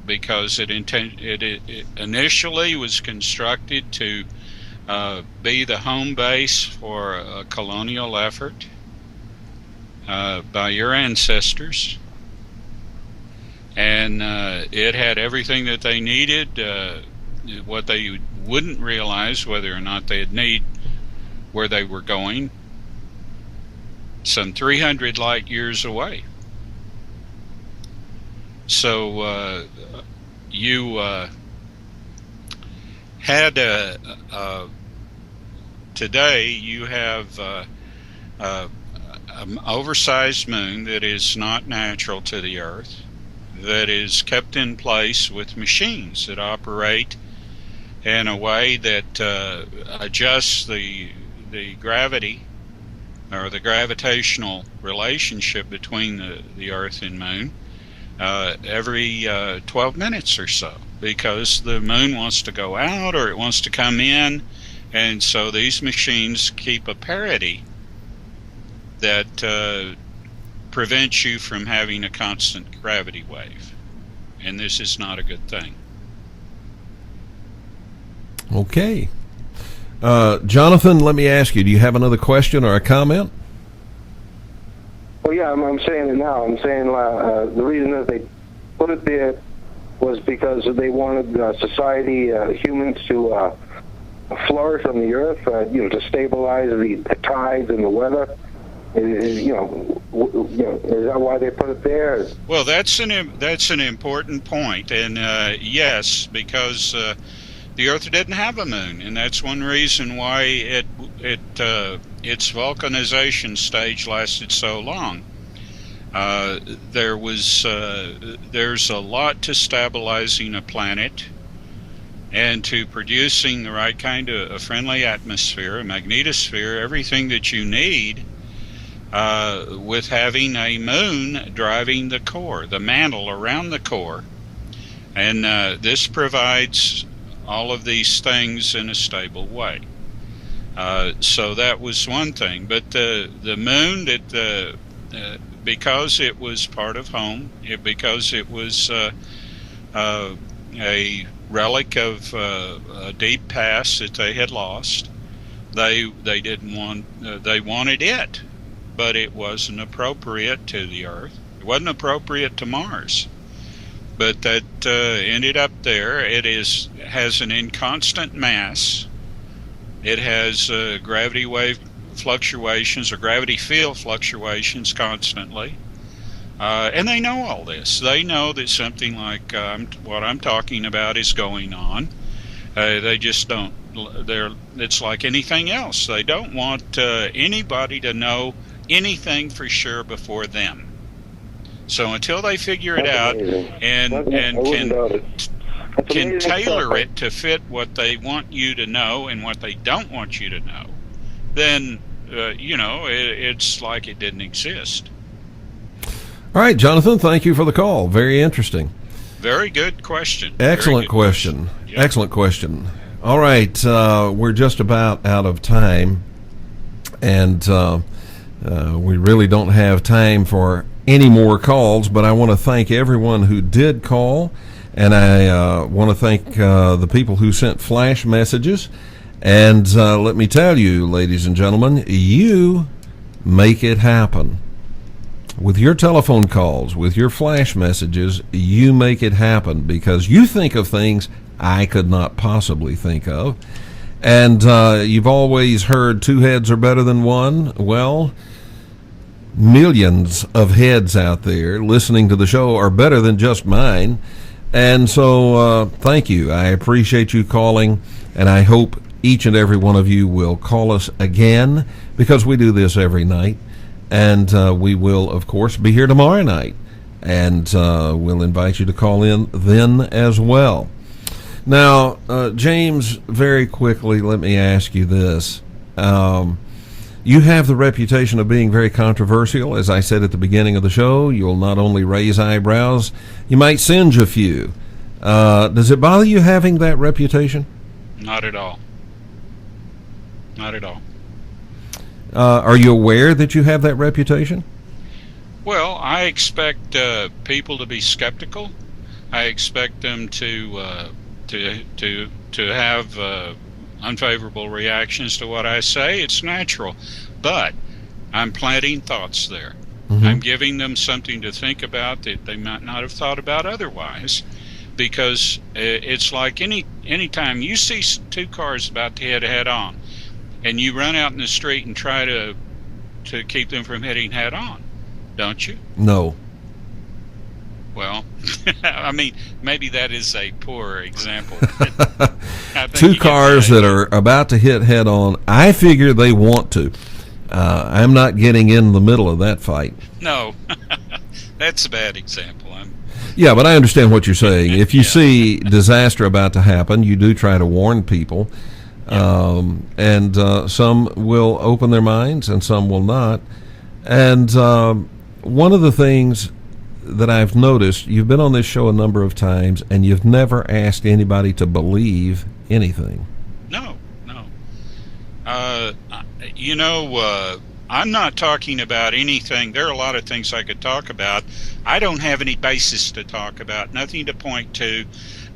because it initially was constructed to be the home base for a colonial effort by your ancestors, and it had everything that they needed. What they wouldn't realize whether or not they'd need where they were going, some 300 light years away. So you had today you have an oversized moon that is not natural to the Earth, that is kept in place with machines that operate in a way that adjusts the gravity or the gravitational relationship between the Earth and Moon every 12 minutes or so, because the moon wants to go out or it wants to come in, and so these machines keep a parity that prevents you from having a constant gravity wave, and this is not a good thing. Okay. Jonathan, let me ask you, do you have another question or a comment? Well, yeah, I'm saying it now. I'm saying the reason that they put it there was because they wanted society, humans, to flourish on the Earth, to stabilize the tides and the weather. Is that why they put it there? Well, that's an important point, and yes, because the Earth didn't have a moon, and that's one reason why its vulcanization stage lasted so long. There's a lot to stabilizing a planet and to producing the right kind of a friendly atmosphere, a magnetosphere, everything that you need, with having a moon driving the core, the mantle around the core. And this provides all of these things in a stable way. So that was one thing. But the moon, because it was part of home, because it was a relic of a deep past that they had lost, they didn't want. They wanted it, but it wasn't appropriate to the Earth. It wasn't appropriate to Mars. But that ended up there. It has an inconstant mass. It has gravity wave fluctuations or gravity field fluctuations constantly. And they know all this. They know that something like what I'm talking about is going on. They just don't. It's like anything else. They don't want anybody to know anything for sure before them. So until they figure it out and can tailor it to fit what they want you to know and what they don't want you to know, then it's like it didn't exist. All right, Jonathan, thank you for the call. Very interesting. Very good question. Excellent question. Yep. Excellent question. All right, we're just about out of time, and we really don't have time for any more calls, but I want to thank everyone who did call, and I want to thank the people who sent flash messages. And let me tell you, ladies and gentlemen, you make it happen. With your telephone calls, with your flash messages, you make it happen because you think of things I could not possibly think of. And you've always heard two heads are better than one. Well, millions of heads out there listening to the show are better than just mine. And so thank you. I appreciate you calling, and I hope each and every one of you will call us again, because we do this every night. And we will, of course, be here tomorrow night. And we'll invite you to call in then as well. Now, James, very quickly, let me ask you this. You have the reputation of being very controversial. As I said at the beginning of the show, you'll not only raise eyebrows, you might singe a few. Does it bother you having that reputation? Not at all. Not at all. Are you aware that you have that reputation? Well, I expect people to be skeptical. I expect them to have unfavorable reactions to what I say. It's natural, but I'm planting thoughts there. Mm-hmm. I'm giving them something to think about that they might not have thought about otherwise, because it's like any time you see two cars about to head head on, and you run out in the street and try to keep them from hitting head on, don't you? No. Well, I mean, maybe that is a poor example. Two cars that are about to hit head on, I figure they want to. I'm not getting in the middle of that fight. No, that's a bad example. Yeah, but I understand what you're saying. If you see disaster about to happen, you do try to warn people. And some will open their minds and some will not. And one of the things that I've noticed, you've been on this show a number of times and you've never asked anybody to believe anything. No. I'm not talking about anything. There are a lot of things I could talk about. I don't have any basis to talk about, nothing to point to.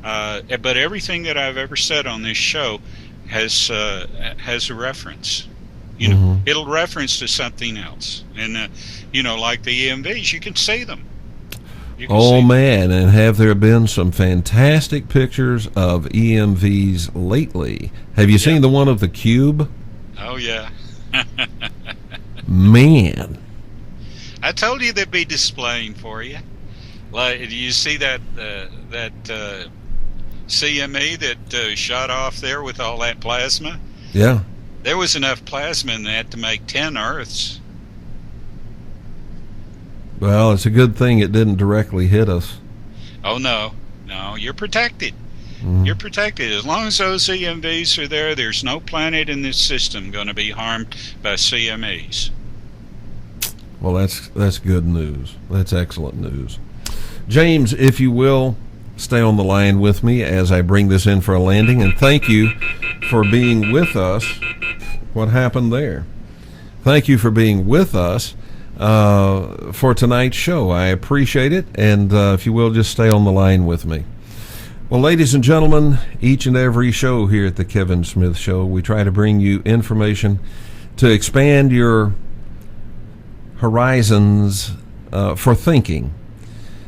But everything that I've ever said on this show has a reference. It'll reference to something else. And like the EMVs, you can see them. Oh man, and have there been some fantastic pictures of EMVs lately? Have you seen the one of the cube? Oh yeah. Man, I told you they'd be displaying for you. Like, do you see that CME that shot off there with all that plasma? Yeah. There was enough plasma in that to make 10 Earths. Well, it's a good thing it didn't directly hit us. Oh, no, you're protected. You're protected. As long as those EMVs are there, there's no planet in this system going to be harmed by CMEs. Well, that's good news. That's excellent news. James, if you will, stay on the line with me as I bring this in for a landing, and thank you for being with us. What happened there? Thank you for being with us for tonight's show. I appreciate it, and if you will, just stay on the line with me. Well, ladies and gentlemen, each and every show here at the Kevin Smith Show, we try to bring you information to expand your horizons for thinking.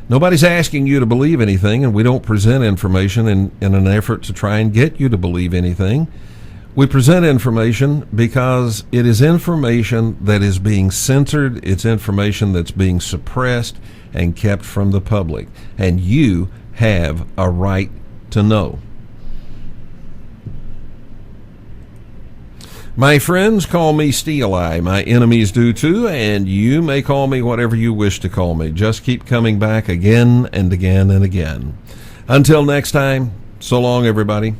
Nobody's asking you to believe anything, and we don't present information in an effort to try and get you to believe anything. We present information because it is information that is being censored. It's information that's being suppressed and kept from the public. And you have a right to know. My friends call me Steel Eye. My enemies do too, and you may call me whatever you wish to call me. Just keep coming back again and again and again. Until next time, so long, everybody.